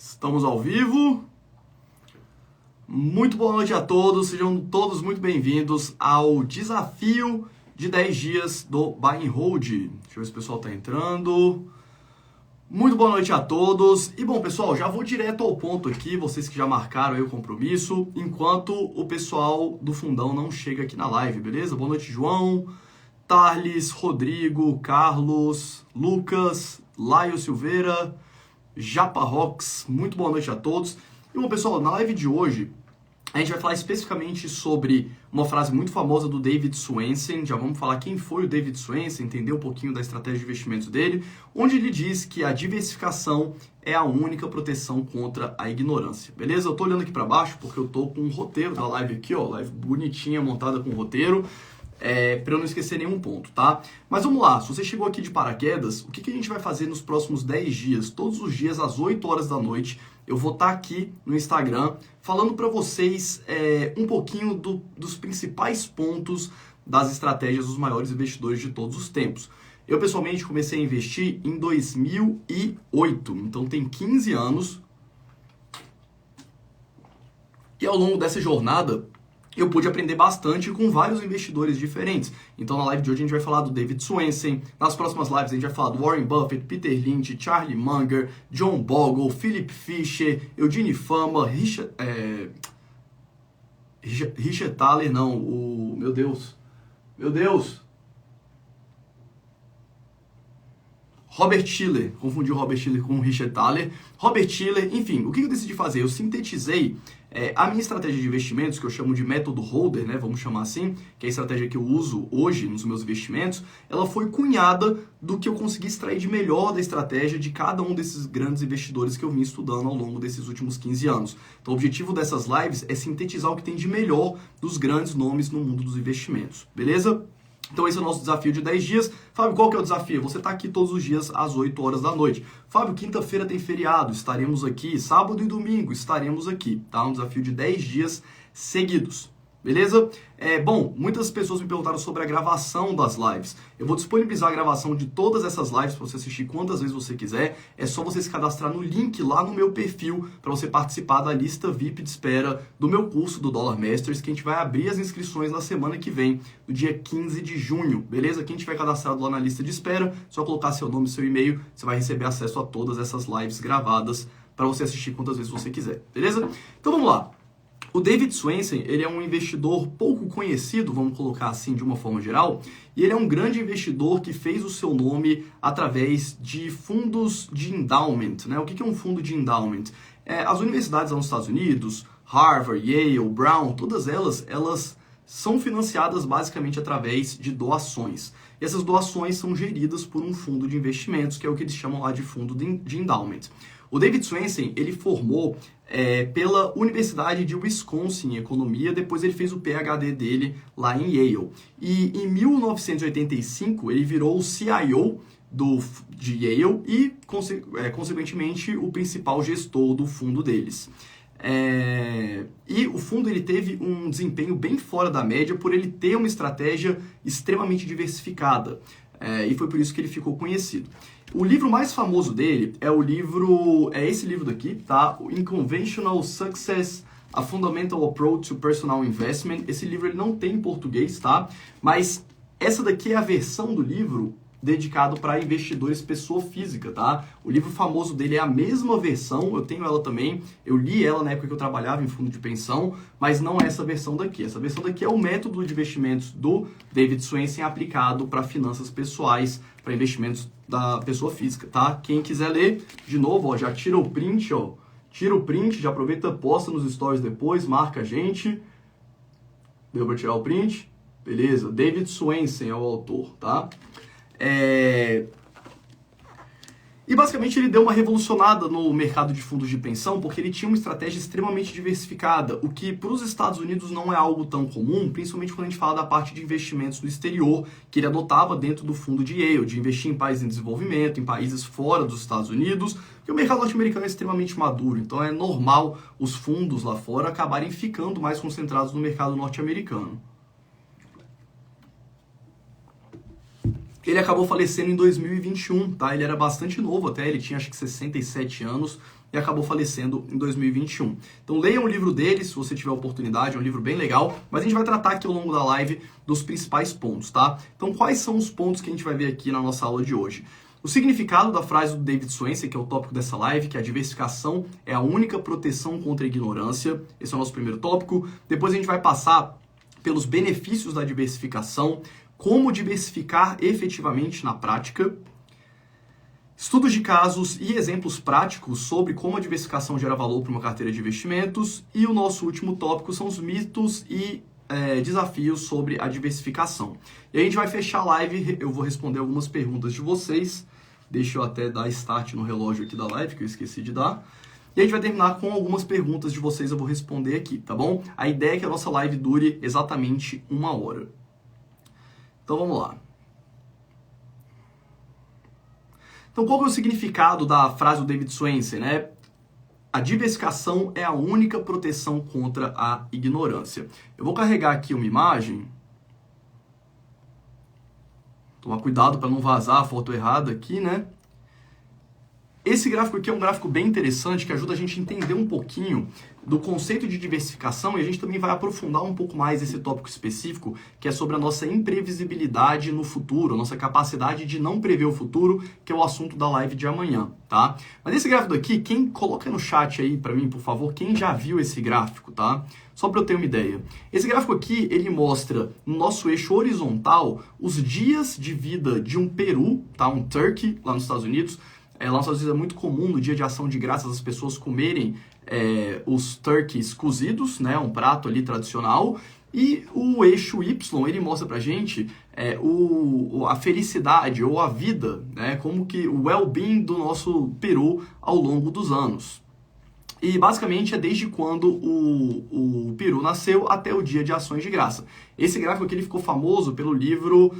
Estamos ao vivo. Muito boa noite a todos, sejam todos muito bem-vindos ao desafio de 10 dias do Buy and Hold. Deixa eu ver se o pessoal está entrando. Muito boa noite a todos. E bom, pessoal, já vou direto ao ponto aqui, vocês que já marcaram aí o compromisso, enquanto o pessoal do fundão não chega aqui na live, beleza? Boa noite, João, Tarles, Rodrigo, Carlos, Lucas, Laio Silveira, Japa Rocks, muito boa noite a todos. E bom, pessoal, na live de hoje a gente vai falar especificamente sobre uma frase muito famosa do David Swensen. Já vamos falar quem foi o David Swensen, entender um pouquinho da estratégia de investimentos dele, onde ele diz que a diversificação é a única proteção contra a ignorância, beleza? Eu tô olhando aqui para baixo porque eu tô com um roteiro da live aqui, ó, live bonitinha, montada com roteiro, para eu não esquecer nenhum ponto, tá? Mas vamos lá, se você chegou aqui de paraquedas, o que a gente vai fazer nos próximos 10 dias? Todos os dias, às 8 horas da noite, eu vou estar aqui no Instagram falando para vocês um pouquinho dos principais pontos das estratégias dos maiores investidores de todos os tempos. Eu, pessoalmente, comecei a investir em 2008, então tem 15 anos. E ao longo dessa jornada, eu pude aprender bastante com vários investidores diferentes. Então, na live de hoje, a gente vai falar do David Swensen. Nas próximas lives, a gente vai falar do Warren Buffett, Peter Lynch, Charlie Munger, John Bogle, Philip Fisher, Eugene Fama, Richard Thaler, não, meu Deus, Robert Shiller, confundi o Robert Shiller com o Richard Thaler. Robert Shiller, enfim, o que eu decidi fazer? Eu sintetizei a minha estratégia de investimentos, que eu chamo de método holder, né, vamos chamar assim, que é a estratégia que eu uso hoje nos meus investimentos. Ela foi cunhada do que eu consegui extrair de melhor da estratégia de cada um desses grandes investidores que eu vim estudando ao longo desses últimos 15 anos. Então, o objetivo dessas lives é sintetizar o que tem de melhor dos grandes nomes no mundo dos investimentos, beleza? Então esse é o nosso desafio de 10 dias. Fábio, qual que é o desafio? Você está aqui todos os dias às 8 horas da noite. Fábio, quinta-feira tem feriado, estaremos aqui. Sábado e domingo estaremos aqui, tá? Um desafio de 10 dias seguidos. Beleza? Bom, muitas pessoas me perguntaram sobre a gravação das lives. Eu vou disponibilizar a gravação de todas essas lives para você assistir quantas vezes você quiser. É só você se cadastrar no link lá no meu perfil para você participar da lista VIP de espera do meu curso do Dollar Masters, que a gente vai abrir as inscrições na semana que vem, no dia 15 de junho, beleza? Quem tiver cadastrado lá na lista de espera, só colocar seu nome e seu e-mail, você vai receber acesso a todas essas lives gravadas para você assistir quantas vezes você quiser, beleza? Então vamos lá. O David Swensen, ele é um investidor pouco conhecido, vamos colocar assim de uma forma geral, e ele é um grande investidor que fez o seu nome através de fundos de endowment, né? O que é um fundo de endowment? As universidades lá nos Estados Unidos, Harvard, Yale, Brown, todas elas são financiadas basicamente através de doações. E essas doações são geridas por um fundo de investimentos, que é o que eles chamam lá de fundo de endowment. O David Swensen, ele formou pela Universidade de Wisconsin em economia, depois ele fez o PhD dele lá em Yale. E em 1985 ele virou o CIO de Yale e, consequentemente, o principal gestor do fundo deles. E o fundo ele teve um desempenho bem fora da média por ele ter uma estratégia extremamente diversificada. E foi por isso que ele ficou conhecido. O livro mais famoso dele é esse livro daqui, tá? O Unconventional Success, A Fundamental Approach to Personal Investment. Esse livro ele não tem em português, tá? Mas essa daqui é a versão do livro dedicado para investidores pessoa física, tá? O livro famoso dele é a mesma versão, eu tenho ela também, eu li ela na época que eu trabalhava em fundo de pensão, mas não é essa versão daqui. Essa versão daqui é o método de investimentos do David Swensen aplicado para finanças pessoais, para investimentos da pessoa física, tá? Quem quiser ler, de novo, ó, já tira o print, ó, já aproveita, posta nos stories depois, marca a gente. Deu para tirar o print? Beleza, David Swensen é o autor, tá? E basicamente ele deu uma revolucionada no mercado de fundos de pensão porque ele tinha uma estratégia extremamente diversificada, o que para os Estados Unidos não é algo tão comum, principalmente quando a gente fala da parte de investimentos no exterior, que ele adotava dentro do fundo de Yale, de investir em países em desenvolvimento, em países fora dos Estados Unidos, porque o mercado norte-americano é extremamente maduro, então é normal os fundos lá fora acabarem ficando mais concentrados no mercado norte-americano. ele acabou falecendo em 2021, tá? Ele era bastante novo até, ele tinha acho que 67 anos e acabou falecendo em 2021. Então leiam o livro dele, se você tiver oportunidade, é um livro bem legal, mas a gente vai tratar aqui ao longo da live dos principais pontos, tá? Então quais são os pontos que a gente vai ver aqui na nossa aula de hoje? O significado da frase do David Swensen, que é o tópico dessa live, que a diversificação é a única proteção contra a ignorância. Esse é o nosso primeiro tópico. Depois a gente vai passar pelos benefícios da diversificação, como diversificar efetivamente na prática, estudos de casos e exemplos práticos sobre como a diversificação gera valor para uma carteira de investimentos. E o nosso último tópico são os mitos e desafios sobre a diversificação. E a gente vai fechar a live, eu vou responder algumas perguntas de vocês. Deixa eu até dar start no relógio aqui da live, que eu esqueci de dar. E a gente vai terminar com algumas perguntas de vocês, eu vou responder aqui, tá bom? A ideia é que a nossa live dure exatamente 1 hora. Então vamos lá. Então qual que é o significado da frase do David Swensen, né? A diversificação é a única proteção contra a ignorância. Eu vou carregar aqui uma imagem. Tomar cuidado para não vazar a foto errada aqui, né? Esse gráfico aqui é um gráfico bem interessante que ajuda a gente a entender um pouquinho do conceito de diversificação e a gente também vai aprofundar um pouco mais esse tópico específico, que é sobre a nossa imprevisibilidade no futuro, a nossa capacidade de não prever o futuro, que é o assunto da live de amanhã, tá? Mas esse gráfico aqui, quem coloca no chat aí para mim, por favor, quem já viu esse gráfico, tá? Só para eu ter uma ideia. Esse gráfico aqui, ele mostra no nosso eixo horizontal os dias de vida de um peru, tá? Um turkey lá nos Estados Unidos. Lá nos Estados Unidos é muito comum no dia de ação de graças as pessoas comerem os turkeys cozidos, né, um prato ali tradicional, e o eixo Y, ele mostra pra gente a felicidade ou a vida, né, como que o well-being do nosso peru ao longo dos anos. E basicamente é desde quando o peru nasceu até o dia de ações de graça. Esse gráfico aqui ele ficou famoso pelo livro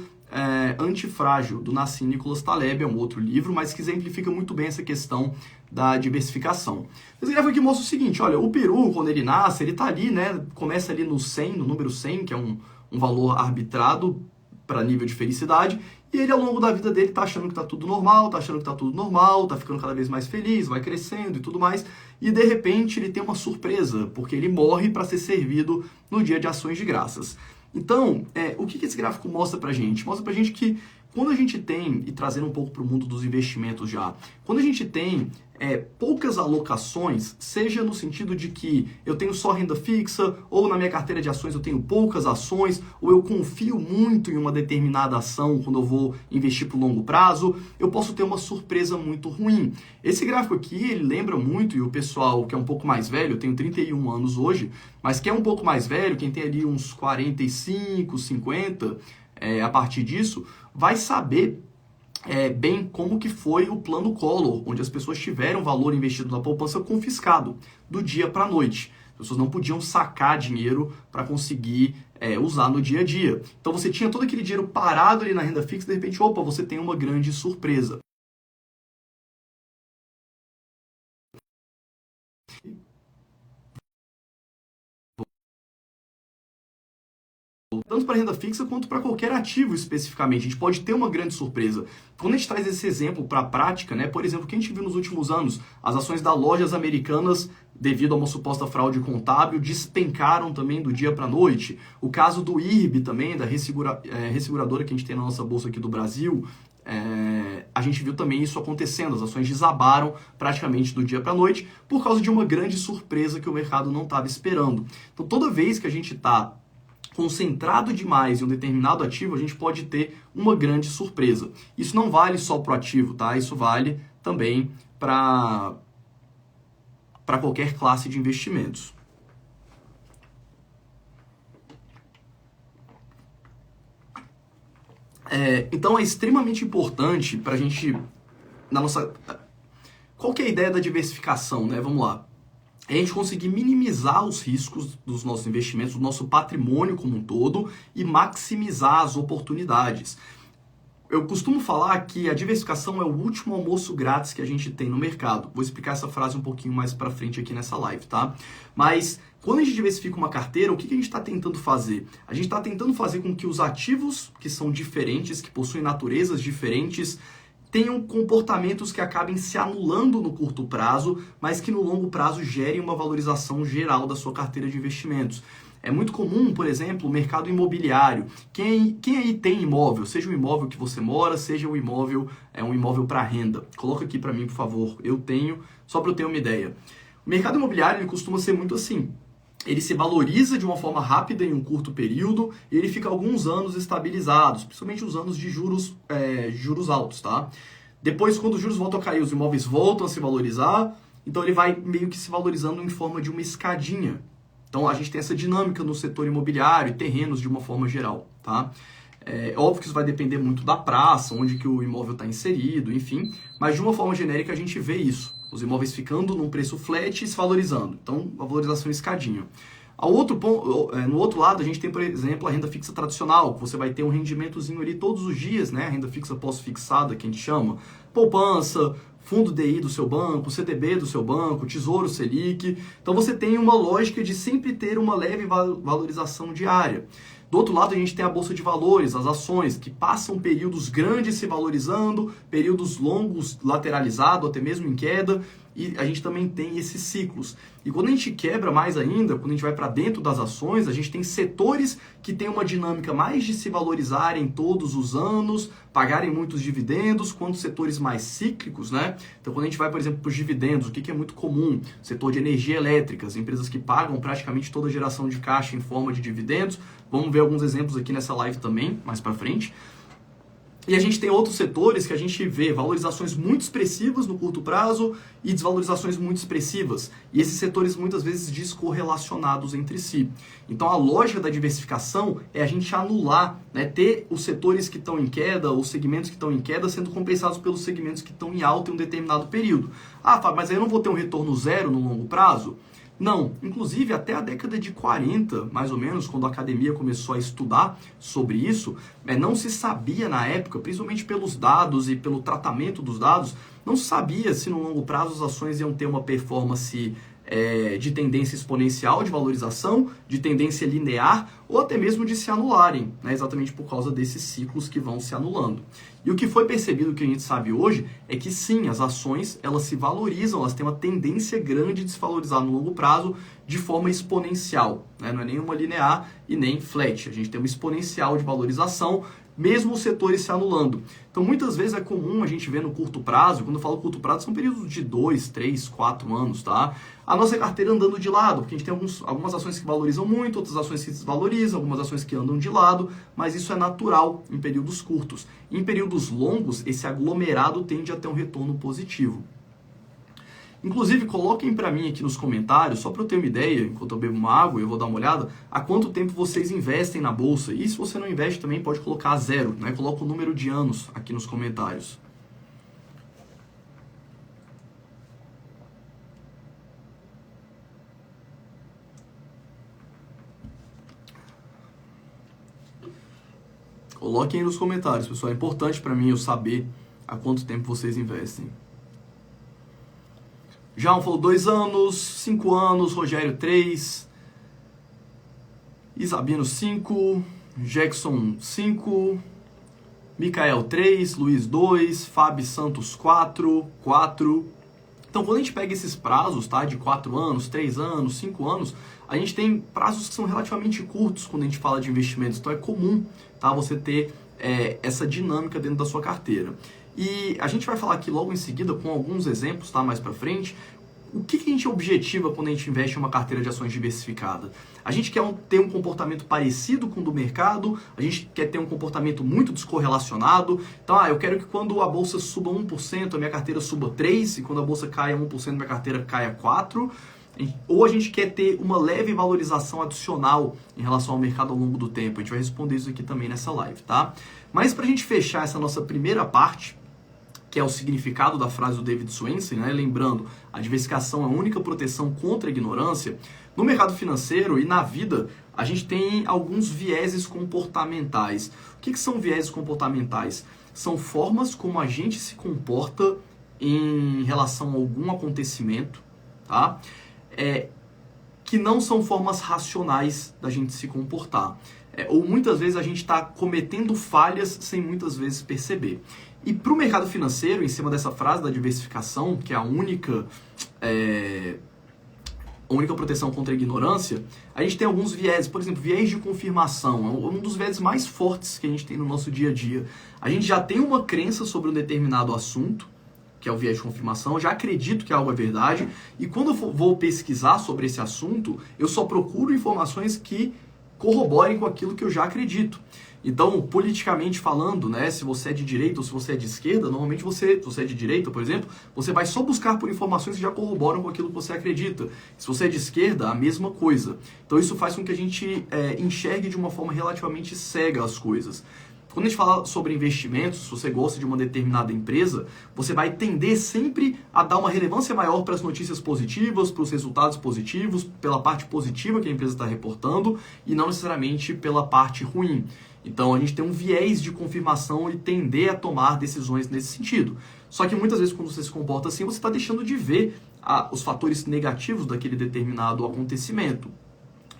Antifrágil, do Nassim Nicholas Taleb, é um outro livro, mas que exemplifica muito bem essa questão da diversificação. Esse gráfico aqui mostra o seguinte, olha, o peru, quando ele nasce, ele tá ali, né, começa ali no 100, no número 100, que é um valor arbitrado para nível de felicidade, e ele ao longo da vida dele tá achando que tá tudo normal, tá achando que tá tudo normal, tá ficando cada vez mais feliz, vai crescendo e tudo mais, e de repente ele tem uma surpresa, porque ele morre para ser servido no dia de ações de graças. Então, o que esse gráfico mostra pra gente? Mostra pra gente que quando a gente tem, e trazendo um pouco para o mundo dos investimentos já, quando a gente tem poucas alocações, seja no sentido de que eu tenho só renda fixa, ou na minha carteira de ações eu tenho poucas ações, ou eu confio muito em uma determinada ação quando eu vou investir para o longo prazo, eu posso ter uma surpresa muito ruim. Esse gráfico aqui, ele lembra muito, e o pessoal que é um pouco mais velho, eu tenho 31 anos hoje, mas que é um pouco mais velho, quem tem ali uns 45, 50, a partir disso, vai saber bem como que foi o plano Collor, onde as pessoas tiveram valor investido na poupança confiscado do dia para a noite. As pessoas não podiam sacar dinheiro para conseguir usar no dia a dia. Então você tinha todo aquele dinheiro parado ali na renda fixa, de repente, opa, você tem uma grande surpresa. Tanto para renda fixa quanto para qualquer ativo especificamente. A gente pode ter uma grande surpresa. Quando a gente traz esse exemplo para a prática, né, por exemplo, o que a gente viu nos últimos anos, as ações das lojas americanas, devido a uma suposta fraude contábil, despencaram também do dia para a noite. O caso do IRB também, da resseguradora que a gente tem na nossa bolsa aqui do Brasil, a gente viu também isso acontecendo. As ações desabaram praticamente do dia para a noite por causa de uma grande surpresa que o mercado não estava esperando. Então, toda vez que a gente está concentrado demais em um determinado ativo, a gente pode ter uma grande surpresa. Isso não vale só para o ativo, tá? Isso vale também para qualquer classe de investimentos. Então é extremamente importante para a gente, qual que é a ideia da diversificação, né? Vamos lá. É a gente conseguir minimizar os riscos dos nossos investimentos, do nosso patrimônio como um todo e maximizar as oportunidades. Eu costumo falar que a diversificação é o último almoço grátis que a gente tem no mercado. Vou explicar essa frase um pouquinho mais para frente aqui nessa live, tá? Mas Quando a gente diversifica uma carteira, o que a gente está tentando fazer? A gente está tentando fazer com que os ativos que são diferentes, que possuem naturezas diferentes, tenham comportamentos que acabem se anulando no curto prazo, mas que no longo prazo gerem uma valorização geral da sua carteira de investimentos. É muito comum, por exemplo, o mercado imobiliário. Quem aí tem imóvel, seja o imóvel que você mora, seja um imóvel para renda. Coloca aqui para mim, por favor. Eu tenho, só para eu ter uma ideia. O mercado imobiliário ele costuma ser muito assim. Ele se valoriza de uma forma rápida em um curto período e ele fica alguns anos estabilizados, principalmente os anos de juros altos, tá? Depois, quando os juros voltam a cair, os imóveis voltam a se valorizar, então ele vai meio que se valorizando em forma de uma escadinha. Então, a gente tem essa dinâmica no setor imobiliário e terrenos de uma forma geral, tá? É óbvio que isso vai depender muito da praça, onde que o imóvel está inserido, enfim, mas de uma forma genérica a gente vê isso. Os imóveis ficando num preço flat e se valorizando. Então, a valorização escadinha. No outro lado, a gente tem, por exemplo, a renda fixa tradicional, que você vai ter um rendimentozinho ali todos os dias, né? A renda fixa pós-fixada, que a gente chama. Poupança, fundo DI do seu banco, CDB do seu banco, Tesouro Selic. Então, você tem uma lógica de sempre ter uma leve valorização diária. Do outro lado, a gente tem a Bolsa de Valores, as ações, que passam períodos grandes se valorizando, períodos longos lateralizado, até mesmo em queda, e a gente também tem esses ciclos. E quando a gente quebra mais ainda, quando a gente vai para dentro das ações, a gente tem setores que têm uma dinâmica mais de se valorizarem todos os anos, pagarem muitos dividendos, quanto setores mais cíclicos, né? Então, quando a gente vai, por exemplo, para os dividendos, o que é muito comum? Setor de energia elétrica, as empresas que pagam praticamente toda a geração de caixa em forma de dividendos. Vamos ver alguns exemplos aqui nessa live também, mais para frente. E a gente tem outros setores que a gente vê valorizações muito expressivas no curto prazo e desvalorizações muito expressivas. E esses setores muitas vezes descorrelacionados entre si. Então a lógica da diversificação é a gente anular, né, ter os setores que estão em queda, os segmentos que estão em queda sendo compensados pelos segmentos que estão em alta em um determinado período. Ah, Fábio, mas aí eu não vou ter um retorno zero no longo prazo? Não, inclusive até a década de 40, mais ou menos, quando a academia começou a estudar sobre isso, não se sabia na época, principalmente pelos dados e pelo tratamento dos dados, não se sabia se no longo prazo as ações iam ter uma performance de tendência exponencial de valorização, de tendência linear ou até mesmo de se anularem, né, exatamente por causa desses ciclos que vão se anulando. E o que foi percebido, que a gente sabe hoje, é que sim, as ações elas se valorizam, elas têm uma tendência grande de se valorizar no longo prazo de forma exponencial, né? Não é nem uma linear e nem flat, a gente tem uma exponencial de valorização, mesmo os setores se anulando. Então, muitas vezes é comum a gente ver no curto prazo, quando eu falo curto prazo, são períodos de 2, 3, 4 anos, tá? A nossa carteira andando de lado, porque a gente tem algumas ações que valorizam muito, outras ações que desvalorizam, algumas ações que andam de lado, mas isso é natural em períodos curtos. Em períodos longos, esse aglomerado tende a ter um retorno positivo. Inclusive, coloquem para mim aqui nos comentários, só para eu ter uma ideia, enquanto eu bebo uma água e eu vou dar uma olhada, há quanto tempo vocês investem na bolsa. E se você não investe também, pode colocar 0, né? Coloca o número de anos aqui nos comentários. Coloquem aí nos comentários, pessoal. É importante para mim eu saber há quanto tempo vocês investem. João falou 2 anos, 5 anos, Rogério 3, Isabino 5, Jackson 5, Micael 3, Luiz 2, Fábio Santos 4. Então, quando a gente pega esses prazos, tá, de 4 anos, 3 anos, 5 anos, a gente tem prazos que são relativamente curtos quando a gente fala de investimentos. Então, é comum, tá, você ter essa dinâmica dentro da sua carteira. E a gente vai falar aqui logo em seguida com alguns exemplos, tá, mais pra frente. O que a gente objetiva quando a gente investe em uma carteira de ações diversificada? A gente quer ter um comportamento parecido com o do mercado, a gente quer ter um comportamento muito descorrelacionado. Então, eu quero que quando a bolsa suba 1%, a minha carteira suba 3%, e quando a bolsa caia 1%, a minha carteira caia 4%. Ou a gente quer ter uma leve valorização adicional em relação ao mercado ao longo do tempo. A gente vai responder isso aqui também nessa live, tá? Mas para a gente fechar essa nossa primeira parte, que é o significado da frase do David Swensen, né? Lembrando, a diversificação é a única proteção contra a ignorância. No mercado financeiro e na vida, a gente tem alguns vieses comportamentais. O que são vieses comportamentais? São formas como a gente se comporta em relação a algum acontecimento, tá? que não são formas racionais da gente se comportar. Ou muitas vezes a gente está cometendo falhas sem muitas vezes perceber. E para o mercado financeiro, em cima dessa frase da diversificação, que é a única proteção contra a ignorância, a gente tem alguns viés, por exemplo, viés de confirmação, é um dos viés mais fortes que a gente tem no nosso dia a dia. A gente já tem uma crença sobre um determinado assunto, que é o viés de confirmação, eu já acredito que algo é verdade, e quando eu vou pesquisar sobre esse assunto, eu só procuro informações que corroborem com aquilo que eu já acredito. Então, politicamente falando, né, se você é de direita ou se você é de esquerda, normalmente se você é de direita, por exemplo, você vai só buscar por informações que já corroboram com aquilo que você acredita. Se você é de esquerda, a mesma coisa. Então, isso faz com que a gente enxergue de uma forma relativamente cega as coisas. Quando a gente fala sobre investimentos, se você gosta de uma determinada empresa, você vai tender sempre a dar uma relevância maior para as notícias positivas, para os resultados positivos, pela parte positiva que a empresa está reportando e não necessariamente pela parte ruim. Então a gente tem um viés de confirmação e tender a tomar decisões nesse sentido. Só que muitas vezes quando você se comporta assim, você está deixando de ver os fatores negativos daquele determinado acontecimento.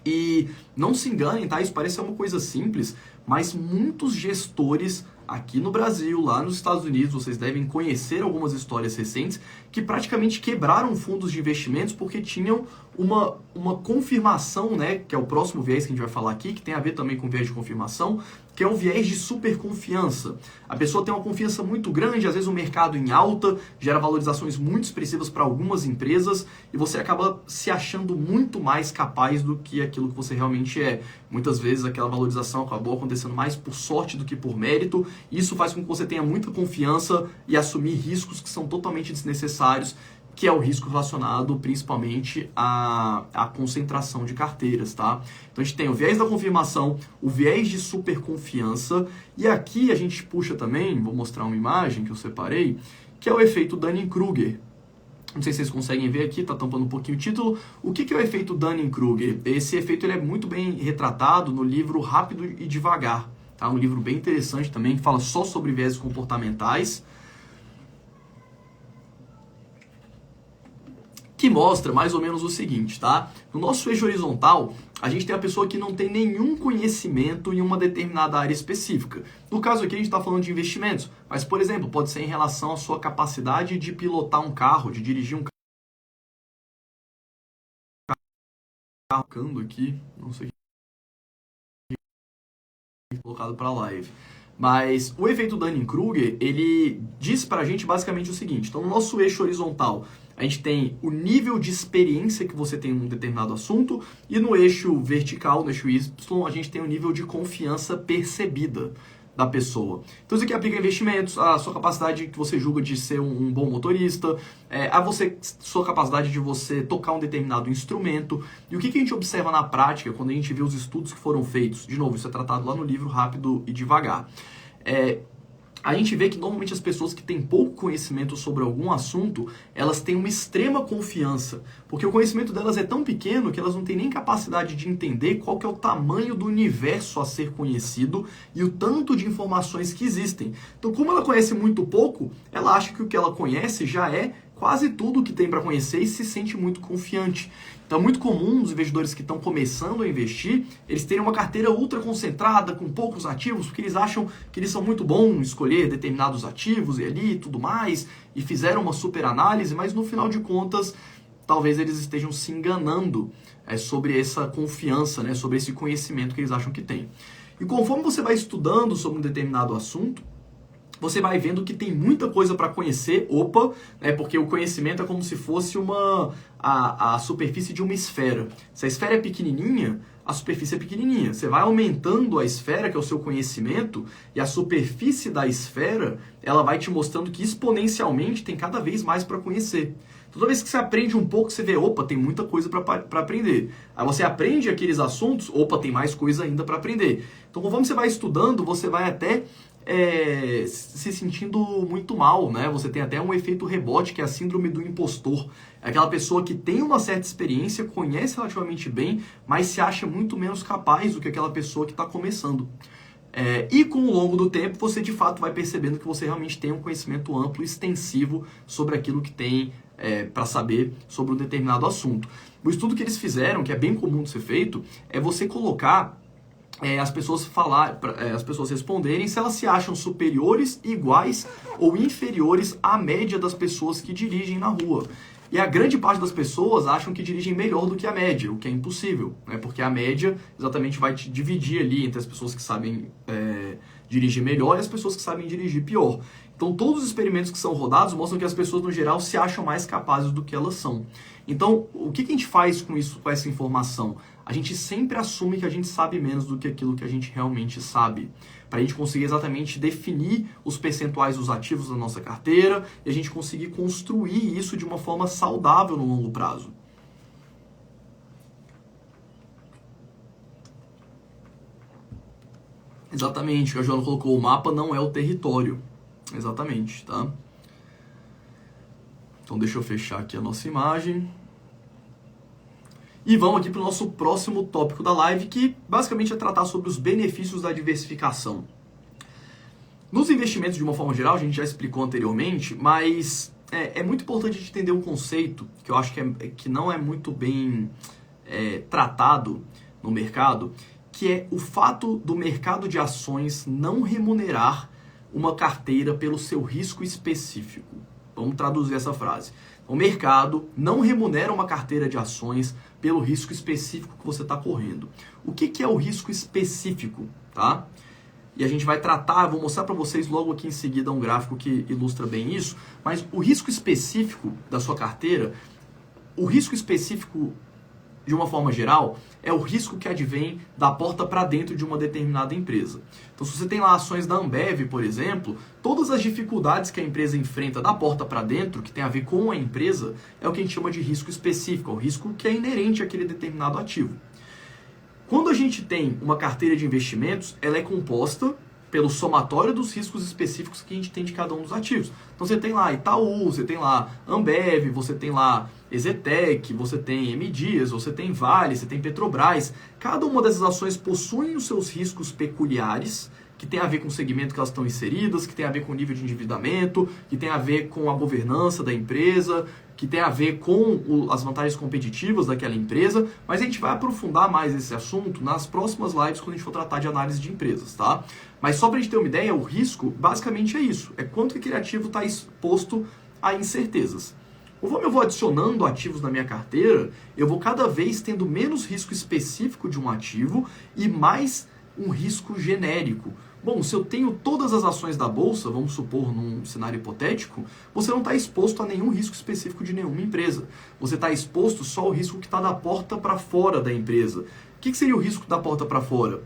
E não se enganem, tá? Isso parece ser uma coisa simples, mas muitos gestores aqui no Brasil, lá nos Estados Unidos, vocês devem conhecer algumas histórias recentes que praticamente quebraram fundos de investimentos porque tinham uma confirmação, né, que é o próximo viés que a gente vai falar aqui, que tem a ver também com viés de confirmação, que é o viés de superconfiança. A pessoa tem uma confiança muito grande, às vezes o mercado em alta gera valorizações muito expressivas para algumas empresas e você acaba se achando muito mais capaz do que aquilo que você realmente é. Muitas vezes aquela valorização acabou acontecendo mais por sorte do que por mérito, e isso faz com que você tenha muita confiança e assumir riscos que são totalmente desnecessários, que é o risco relacionado principalmente à concentração de carteiras, tá? Então a gente tem o viés da confirmação, o viés de superconfiança, e aqui a gente puxa também, vou mostrar uma imagem que eu separei, que é o efeito Dunning-Kruger. Não sei se vocês conseguem ver aqui, tá tampando um pouquinho o título. O que é o efeito Dunning-Kruger? Esse efeito ele é muito bem retratado no livro Rápido e Devagar, tá? Um livro bem interessante também, que fala só sobre viés comportamentais, que mostra mais ou menos o seguinte, tá? No nosso eixo horizontal, a gente tem a pessoa que não tem nenhum conhecimento em uma determinada área específica. No caso aqui, a gente está falando de investimentos, mas, por exemplo, pode ser em relação à sua capacidade de pilotar um carro, de dirigir um carro aqui, não sei o que colocado para a live. Mas o efeito Dunning-Kruger, ele diz pra gente basicamente o seguinte. Então, no nosso eixo horizontal, a gente tem o nível de experiência que você tem em um determinado assunto, e no eixo vertical, no eixo Y, a gente tem o nível de confiança percebida da pessoa. Então, isso aqui aplica a investimentos, a sua capacidade que você julga de ser um bom motorista, sua capacidade de você tocar um determinado instrumento. E o que a gente observa na prática quando a gente vê os estudos que foram feitos? De novo, isso é tratado lá no livro Rápido e Devagar. A gente vê que normalmente as pessoas que têm pouco conhecimento sobre algum assunto, elas têm uma extrema confiança, porque o conhecimento delas é tão pequeno que elas não têm nem capacidade de entender qual que é o tamanho do universo a ser conhecido e o tanto de informações que existem. Então, como ela conhece muito pouco, ela acha que o que ela conhece já é quase tudo que tem para conhecer e se sente muito confiante. Então é muito comum os investidores que estão começando a investir, eles terem uma carteira ultra concentrada, com poucos ativos, porque eles acham que eles são muito bons em escolher determinados ativos e ali e tudo mais, e fizeram uma super análise, mas no final de contas, talvez eles estejam se enganando sobre essa confiança, né, sobre esse conhecimento que eles acham que tem. E conforme você vai estudando sobre um determinado assunto, você vai vendo que tem muita coisa para conhecer, porque o conhecimento é como se fosse a superfície de uma esfera. Se a esfera é pequenininha, a superfície é pequenininha. Você vai aumentando a esfera, que é o seu conhecimento, e a superfície da esfera, ela vai te mostrando que exponencialmente tem cada vez mais para conhecer. Toda vez que você aprende um pouco, você vê, tem muita coisa para aprender. Aí você aprende aqueles assuntos, tem mais coisa ainda para aprender. Então, conforme você vai estudando, você vai até se sentindo muito mal, né? Você tem até um efeito rebote, que é a síndrome do impostor. É aquela pessoa que tem uma certa experiência, conhece relativamente bem, mas se acha muito menos capaz do que aquela pessoa que está começando. E com o longo do tempo, você de fato vai percebendo que você realmente tem um conhecimento amplo e extensivo sobre aquilo que tem para saber sobre um determinado assunto. O estudo que eles fizeram, que é bem comum de ser feito, é você colocar as pessoas as pessoas responderem se elas se acham superiores, iguais ou inferiores à média das pessoas que dirigem na rua. E a grande parte das pessoas acham que dirigem melhor do que a média, o que é impossível, né? Porque a média exatamente vai te dividir ali entre as pessoas que sabem dirigir melhor e as pessoas que sabem dirigir pior. Então, todos os experimentos que são rodados mostram que as pessoas, no geral, se acham mais capazes do que elas são. Então, o que a gente faz com isso, com essa informação? A gente sempre assume que a gente sabe menos do que aquilo que a gente realmente sabe. Para a gente conseguir exatamente definir os percentuais dos ativos da nossa carteira e a gente conseguir construir isso de uma forma saudável no longo prazo. Exatamente, o que a Joana colocou, o mapa não é o território. Exatamente, tá? Então deixa eu fechar aqui a nossa imagem. E vamos aqui para o nosso próximo tópico da live, que basicamente é tratar sobre os benefícios da diversificação. Nos investimentos, de uma forma geral, a gente já explicou anteriormente, mas é muito importante a gente entender um conceito que eu acho que não é muito bem tratado no mercado, que é o fato do mercado de ações não remunerar uma carteira pelo seu risco específico. Vamos traduzir essa frase. O mercado não remunera uma carteira de ações pelo risco específico que você está correndo. O que é o risco específico? Tá? E a gente vai tratar, vou mostrar para vocês logo aqui em seguida um gráfico que ilustra bem isso, mas o risco específico da sua carteira, o risco específico de uma forma geral, é o risco que advém da porta para dentro de uma determinada empresa. Então, se você tem lá ações da Ambev, por exemplo, todas as dificuldades que a empresa enfrenta da porta para dentro, que tem a ver com a empresa, é o que a gente chama de risco específico, é o risco que é inerente àquele determinado ativo. Quando a gente tem uma carteira de investimentos, ela é composta pelo somatório dos riscos específicos que a gente tem de cada um dos ativos. Então você tem lá Itaú, você tem lá Ambev, você tem lá Ezetec, você tem M Dias, você tem Vale, você tem Petrobras. Cada uma dessas ações possui os seus riscos peculiares, que tem a ver com o segmento que elas estão inseridas, que tem a ver com o nível de endividamento, que tem a ver com a governança da empresa, que tem a ver com as vantagens competitivas daquela empresa, mas a gente vai aprofundar mais esse assunto nas próximas lives quando a gente for tratar de análise de empresas, tá? Mas só para a gente ter uma ideia, o risco basicamente é isso, é quanto que aquele ativo está exposto a incertezas. Conforme eu vou adicionando ativos na minha carteira, eu vou cada vez tendo menos risco específico de um ativo e mais um risco genérico. Bom, se eu tenho todas as ações da bolsa, vamos supor num cenário hipotético, você não está exposto a nenhum risco específico de nenhuma empresa. Você está exposto só ao risco que está da porta para fora da empresa. O que seria o risco da porta para fora?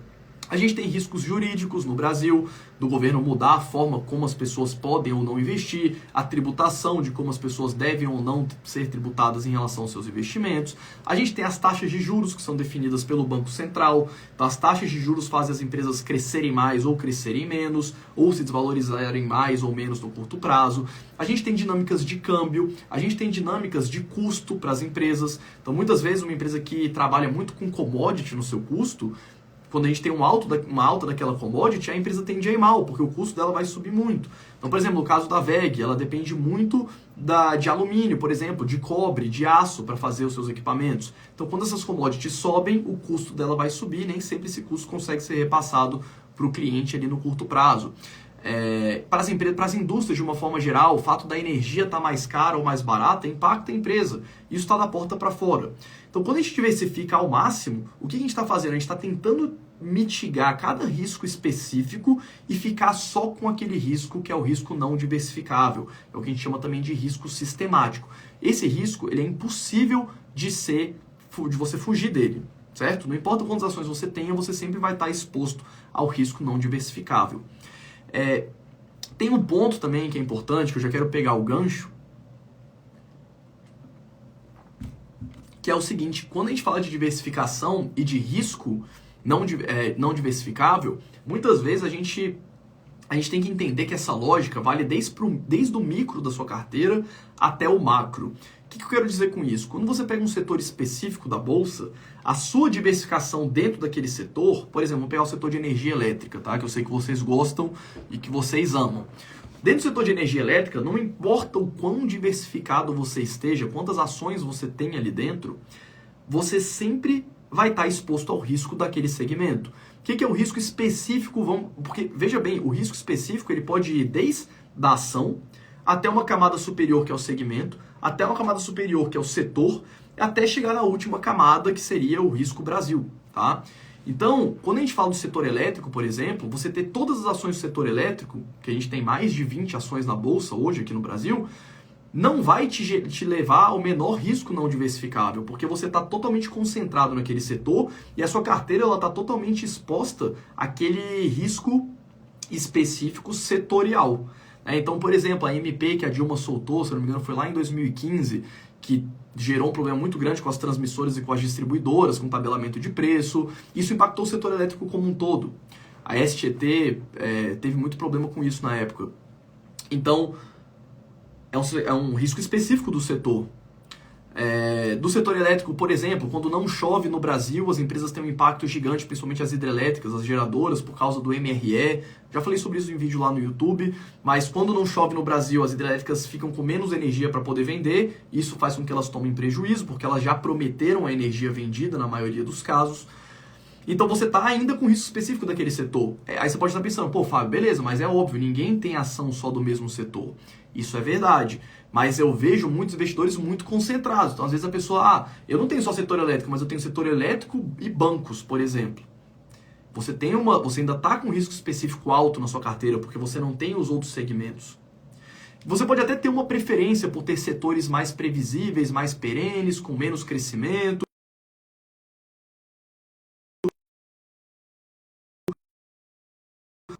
A gente tem riscos jurídicos no Brasil, do governo mudar a forma como as pessoas podem ou não investir, a tributação de como as pessoas devem ou não ser tributadas em relação aos seus investimentos. A gente tem as taxas de juros que são definidas pelo Banco Central. Então, as taxas de juros fazem as empresas crescerem mais ou crescerem menos, ou se desvalorizarem mais ou menos no curto prazo. A gente tem dinâmicas de câmbio, a gente tem dinâmicas de custo para as empresas. Então, muitas vezes, uma empresa que trabalha muito com commodity no seu custo, quando a gente tem uma alta daquela commodity, a empresa tende a ir mal, porque o custo dela vai subir muito. Então, por exemplo, no caso da WEG, ela depende muito de alumínio, por exemplo, de cobre, de aço para fazer os seus equipamentos. Então, quando essas commodities sobem, o custo dela vai subir, nem sempre esse custo consegue ser repassado para o cliente ali no curto prazo. Para as empresas, para as indústrias de uma forma geral, o fato da energia estar mais cara ou mais barata impacta a empresa. Isso está da porta para fora. Então, quando a gente diversifica ao máximo, o que a gente está fazendo? A gente está tentando mitigar cada risco específico e ficar só com aquele risco que é o risco não diversificável. É o que a gente chama também de risco sistemático. Esse risco ele é impossível de você fugir dele, certo? Não importa quantas ações você tenha, você sempre vai estar exposto ao risco não diversificável. Tem um ponto também que é importante, que eu já quero pegar o gancho, que é o seguinte: quando a gente fala de diversificação e de risco não diversificável, muitas vezes a gente tem que entender que essa lógica vale desde o micro da sua carteira até o macro. O que eu quero dizer com isso? Quando você pega um setor específico da bolsa, a sua diversificação dentro daquele setor, por exemplo, vamos pegar o setor de energia elétrica, tá? Que eu sei que vocês gostam e que vocês amam. Dentro do setor de energia elétrica, não importa o quão diversificado você esteja, quantas ações você tem ali dentro, você sempre vai estar exposto ao risco daquele segmento. O que é o risco específico? Porque, veja bem, o risco específico ele pode ir desde a ação até uma camada superior, que é o segmento, até uma camada superior, que é o setor, até chegar na última camada, que seria o risco Brasil, tá? Então, quando a gente fala do setor elétrico, por exemplo, você ter todas as ações do setor elétrico, que a gente tem mais de 20 ações na bolsa hoje aqui no Brasil, não vai te levar ao menor risco não diversificável, porque você está totalmente concentrado naquele setor e a sua carteira está totalmente exposta àquele risco específico setorial. Então, por exemplo, a MP que a Dilma soltou, se não me engano, foi lá em 2015, que gerou um problema muito grande com as transmissoras e com as distribuidoras, com tabelamento de preço. Isso impactou o setor elétrico como um todo. A STT teve muito problema com isso na época. Então, é um risco específico do setor. Do setor elétrico, por exemplo, quando não chove no Brasil, as empresas têm um impacto gigante, principalmente as hidrelétricas, as geradoras, por causa do MRE. Já falei sobre isso em vídeo lá no YouTube, mas quando não chove no Brasil, as hidrelétricas ficam com menos energia para poder vender. Isso faz com que elas tomem prejuízo, porque elas já prometeram a energia vendida na maioria dos casos. Então você está ainda com risco específico daquele setor. Aí você pode estar pensando, pô, Fábio, beleza, mas é óbvio, ninguém tem ação só do mesmo setor. Isso é verdade. Mas eu vejo muitos investidores muito concentrados. Então, às vezes a pessoa, eu não tenho só setor elétrico, mas eu tenho setor elétrico e bancos, por exemplo. Você ainda está com risco específico alto na sua carteira, porque você não tem os outros segmentos. Você pode até ter uma preferência por ter setores mais previsíveis, mais perenes, com menos crescimento.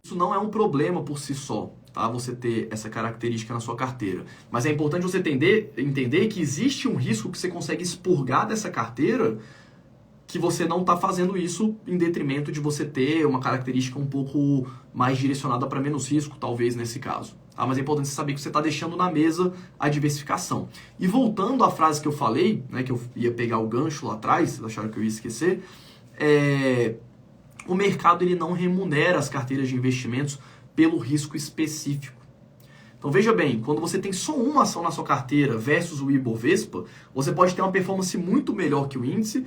Isso não é um problema por si só, tá? Você ter essa característica na sua carteira. Mas é importante você entender que existe um risco que você consegue expurgar dessa carteira, que você não está fazendo isso em detrimento de você ter uma característica um pouco mais direcionada para menos risco, talvez nesse caso. Tá? Mas é importante você saber que você está deixando na mesa a diversificação. E voltando à frase que eu falei, né, que eu ia pegar o gancho lá atrás, vocês acharam que eu ia esquecer, o mercado ele não remunera as carteiras de investimentos pelo risco específico. Então veja bem, quando você tem só uma ação na sua carteira versus o Ibovespa, você pode ter uma performance muito melhor que o índice,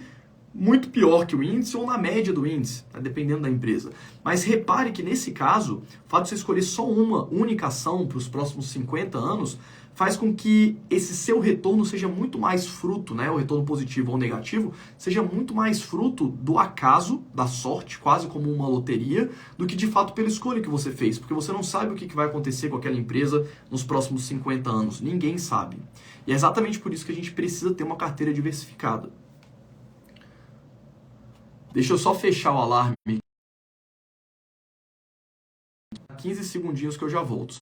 muito pior que o índice ou na média do índice, tá? Dependendo da empresa. Mas repare que nesse caso, o fato de você escolher só uma única ação para os próximos 50 anos faz com que esse seu retorno seja muito mais fruto, né, o retorno positivo ou negativo, seja muito mais fruto do acaso, da sorte, quase como uma loteria, do que de fato pela escolha que você fez. Porque você não sabe o que vai acontecer com aquela empresa nos próximos 50 anos. Ninguém sabe. E é exatamente por isso que a gente precisa ter uma carteira diversificada. Deixa eu só fechar o alarme. 15 segundinhos que eu já volto.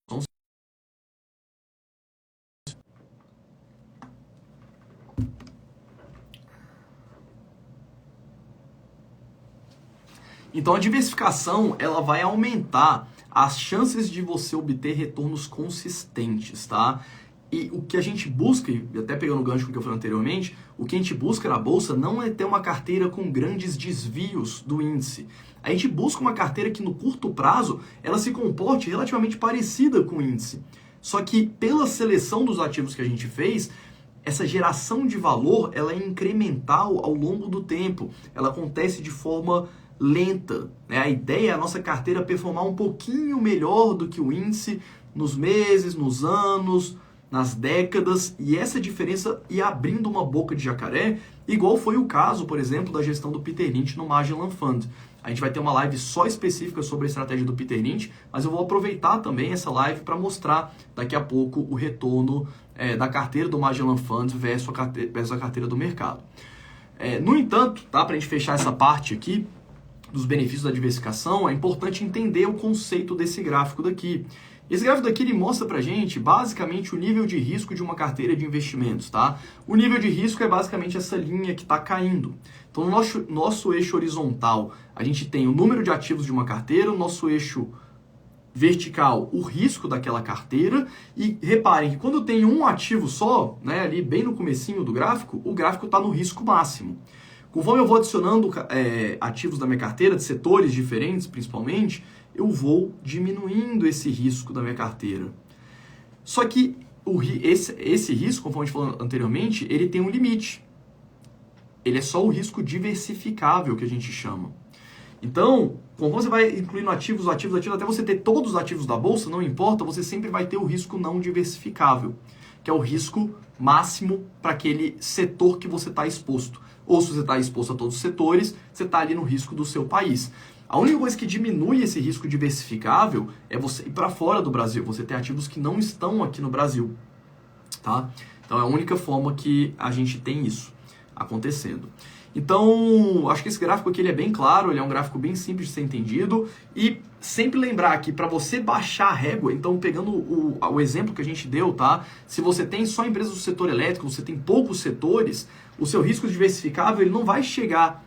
Então a diversificação ela vai aumentar as chances de você obter retornos consistentes, tá? E o que a gente busca, e até pegando o gancho com o que eu falei anteriormente, o que a gente busca na bolsa não é ter uma carteira com grandes desvios do índice. A gente busca uma carteira que no curto prazo ela se comporte relativamente parecida com o índice. Só que pela seleção dos ativos que a gente fez, essa geração de valor ela é incremental ao longo do tempo. Ela acontece de forma lenta, né? A ideia é a nossa carteira performar um pouquinho melhor do que o índice nos meses, nos anos, nas décadas, e essa diferença ia abrindo uma boca de jacaré, igual foi o caso, por exemplo, da gestão do Peter Lynch no Magellan Fund. A gente vai ter uma live só específica sobre a estratégia do Peter Lynch, mas eu vou aproveitar também essa live para mostrar daqui a pouco o retorno da carteira do Magellan Fund versus a carteira do mercado. No entanto, tá, para a gente fechar essa parte aqui, dos benefícios da diversificação, é importante entender o conceito desse gráfico daqui. Esse gráfico daqui ele mostra pra gente basicamente o nível de risco de uma carteira de investimentos, tá? O nível de risco é basicamente essa linha que está caindo. Então, no nosso eixo horizontal, a gente tem o número de ativos de uma carteira, o nosso eixo vertical, o risco daquela carteira, e reparem que quando tem um ativo só, né, ali bem no comecinho do gráfico, o gráfico está no risco máximo. Conforme eu vou adicionando ativos da minha carteira, de setores diferentes principalmente, eu vou diminuindo esse risco da minha carteira. Só que esse risco, conforme a gente falou anteriormente, ele tem um limite. Ele é só o risco diversificável que a gente chama. Então, quando você vai incluindo ativos, até você ter todos os ativos da bolsa, não importa, você sempre vai ter o risco não diversificável, que é o risco máximo para aquele setor que você está exposto. Ou se você está exposto a todos os setores, você está ali no risco do seu país. A única coisa que diminui esse risco diversificável é você ir para fora do Brasil, você ter ativos que não estão aqui no Brasil, tá? Então é a única forma que a gente tem isso acontecendo. Então, acho que esse gráfico aqui ele é bem claro, ele é um gráfico bem simples de ser entendido e sempre lembrar que para você baixar a régua, então pegando o exemplo que a gente deu, tá? Se você tem só empresas do setor elétrico, você tem poucos setores, o seu risco diversificável ele não vai chegar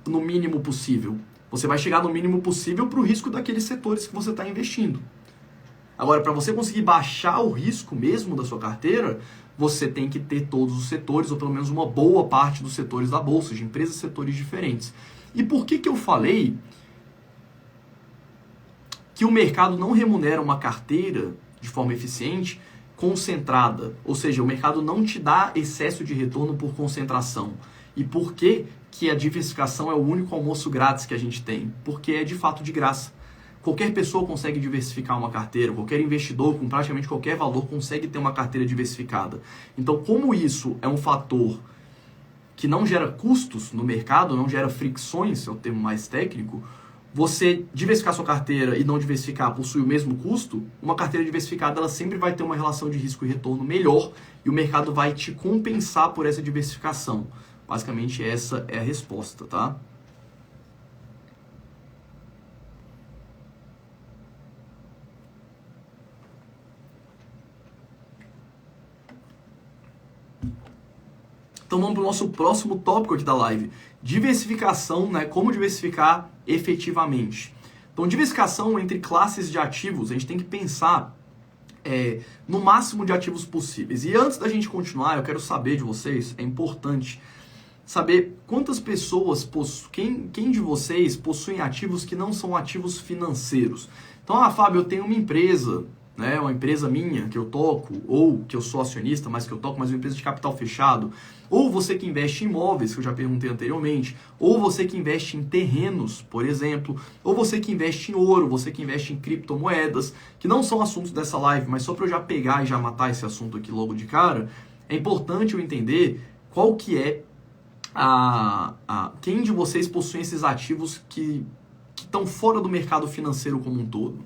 no mínimo possível. Você vai chegar no mínimo possível para o risco daqueles setores que você está investindo. Agora, para você conseguir baixar o risco mesmo da sua carteira, você tem que ter todos os setores, ou pelo menos uma boa parte dos setores da bolsa, de empresas e setores diferentes. E por que eu falei que o mercado não remunera uma carteira de forma eficiente concentrada? Ou seja, o mercado não te dá excesso de retorno por concentração. E por que a diversificação é o único almoço grátis que a gente tem? Porque é de fato de graça. Qualquer pessoa consegue diversificar uma carteira, qualquer investidor com praticamente qualquer valor consegue ter uma carteira diversificada. Então, como isso é um fator que não gera custos no mercado, não gera fricções, é o termo mais técnico, você diversificar sua carteira e não diversificar possui o mesmo custo, uma carteira diversificada ela sempre vai ter uma relação de risco e retorno melhor e o mercado vai te compensar por essa diversificação. Basicamente, essa é a resposta, tá? Então vamos para o nosso próximo tópico aqui da live. Diversificação, né? Como diversificar efetivamente. Então, diversificação entre classes de ativos, a gente tem que pensar no máximo de ativos possíveis. E antes da gente continuar, eu quero saber de vocês, é importante saber quantas pessoas, quem de vocês possuem ativos que não são ativos financeiros. Então, Fábio, eu tenho uma empresa, né, uma empresa minha que eu toco, ou que eu sou acionista, mas que eu toco, mas uma empresa de capital fechado, ou você que investe em imóveis, que eu já perguntei anteriormente, ou você que investe em terrenos, por exemplo, ou você que investe em ouro, você que investe em criptomoedas, que não são assuntos dessa live, mas só para eu já pegar e já matar esse assunto aqui logo de cara, é importante eu entender qual que é quem de vocês possui esses ativos que estão fora do mercado financeiro como um todo.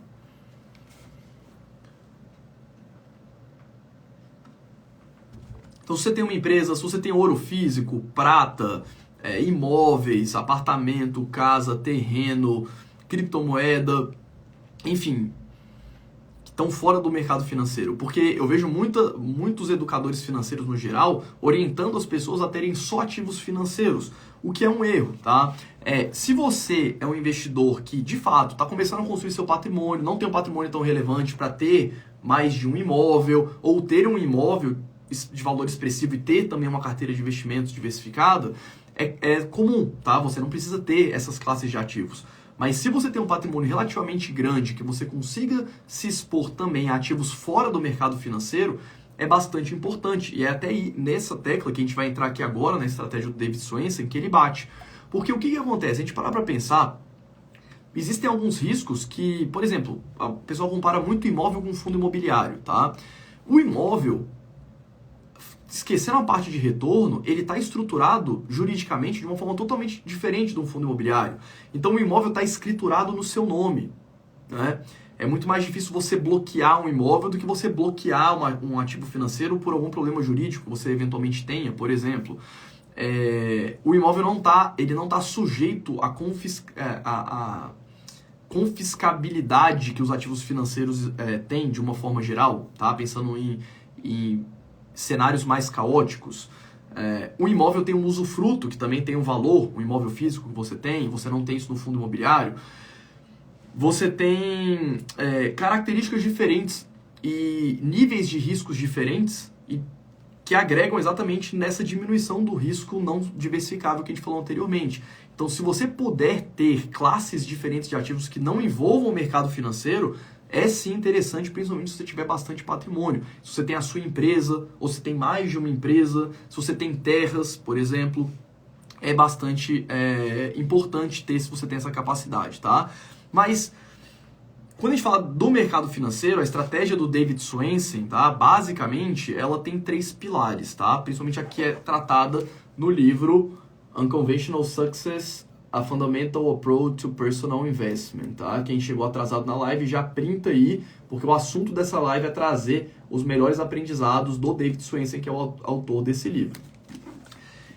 Então, se você tem uma empresa, se você tem ouro físico, prata, imóveis, apartamento, casa, terreno, criptomoeda, enfim, que estão fora do mercado financeiro. Porque eu vejo muitos educadores financeiros no geral orientando as pessoas a terem só ativos financeiros, o que é um erro, tá? Se você é um investidor que, de fato, está começando a construir seu patrimônio, não tem um patrimônio tão relevante para ter mais de um imóvel, ou ter um imóvel de valor expressivo e ter também uma carteira de investimentos diversificada, é comum, tá? Você não precisa ter essas classes de ativos. Mas se você tem um patrimônio relativamente grande, que você consiga se expor também a ativos fora do mercado financeiro, é bastante importante. E é até aí, nessa tecla que a gente vai entrar aqui agora, na estratégia do David Swensen, que ele bate. Porque o que acontece? A gente parar para pensar, existem alguns riscos que, por exemplo, o pessoal compara muito imóvel com fundo imobiliário, tá? O imóvel, esquecendo a parte de retorno, ele está estruturado juridicamente de uma forma totalmente diferente de um fundo imobiliário. Então o imóvel está escriturado no seu nome, né? É muito mais difícil você bloquear um imóvel do que você bloquear um ativo financeiro por algum problema jurídico que você eventualmente tenha, por exemplo. O imóvel não está sujeito à confiscabilidade que os ativos financeiros têm de uma forma geral, tá? Pensando em cenários mais caóticos. O imóvel tem um usufruto, que também tem um valor, o imóvel físico que você não tem isso no fundo imobiliário. Você tem características diferentes e níveis de riscos diferentes, e que agregam exatamente nessa diminuição do risco não diversificável que a gente falou anteriormente. Então, se você puder ter classes diferentes de ativos que não envolvam o mercado financeiro, é sim interessante, principalmente se você tiver bastante patrimônio. Se você tem a sua empresa, ou se tem mais de uma empresa, se você tem terras, por exemplo, é bastante importante ter se você tem essa capacidade, tá? Mas quando a gente fala do mercado financeiro, a estratégia do David Swensen, tá? Basicamente, ela tem 3 pilares, tá? Principalmente aqui é tratada no livro Unconventional Success, A Fundamental Approach to Personal Investment, tá? Quem chegou atrasado na live já printa aí, porque o assunto dessa live é trazer os melhores aprendizados do David Swensen, que é o autor desse livro.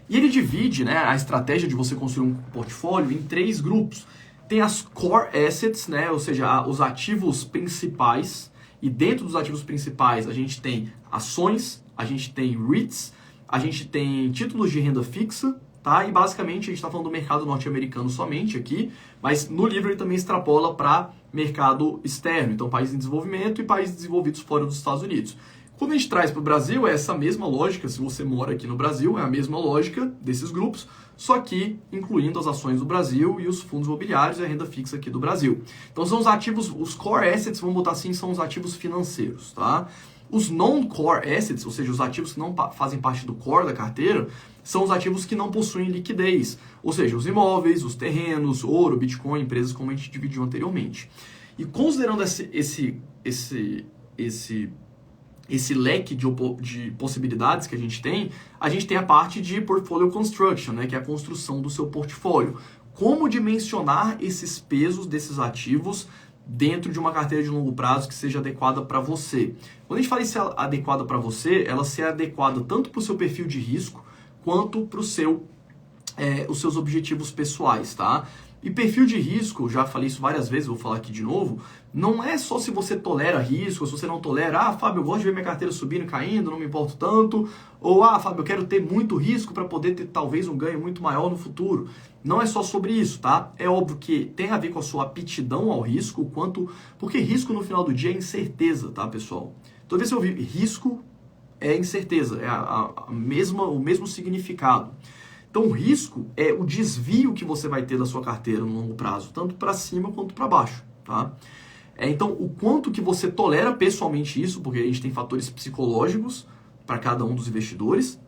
E ele divide, né, a estratégia de você construir um portfólio em 3 grupos. Tem as core assets, né, ou seja, os ativos principais, e dentro dos ativos principais a gente tem ações, a gente tem REITs, a gente tem títulos de renda fixa, tá? E basicamente a gente está falando do mercado norte-americano somente aqui, mas no livro ele também extrapola para mercado externo, então países em desenvolvimento e países desenvolvidos fora dos Estados Unidos. Quando a gente traz para o Brasil, é essa mesma lógica, se você mora aqui no Brasil, é a mesma lógica desses grupos, só que incluindo as ações do Brasil e os fundos imobiliários e a renda fixa aqui do Brasil. Então são os ativos, os core assets, vamos botar assim, são os ativos financeiros, tá? Os non-core assets, ou seja, os ativos que não fazem parte do core da carteira, são os ativos que não possuem liquidez, ou seja, os imóveis, os terrenos, ouro, Bitcoin, empresas como a gente dividiu anteriormente. E considerando esse leque de possibilidades que a gente tem a parte de portfolio construction, né, que é a construção do seu portfólio. Como dimensionar esses pesos desses ativos dentro de uma carteira de longo prazo que seja adequada para você. Quando a gente fala em ser adequada para você, ela ser adequada tanto para o seu perfil de risco quanto para os seus objetivos pessoais, tá? E perfil de risco, já falei isso várias vezes, vou falar aqui de novo, não é só se você tolera risco, ou se você não tolera, Fábio, eu gosto de ver minha carteira subindo e caindo, não me importo tanto, ou Fábio, eu quero ter muito risco para poder ter talvez um ganho muito maior no futuro. Não é só sobre isso, tá? É óbvio que tem a ver com a sua aptidão ao risco, porque risco no final do dia é incerteza, tá, pessoal? Toda vez que eu ouvi risco, é incerteza, é o mesmo significado. Então, o risco é o desvio que você vai ter da sua carteira no longo prazo, tanto para cima quanto para baixo, tá? Então, o quanto que você tolera pessoalmente isso, porque a gente tem fatores psicológicos para cada um dos investidores.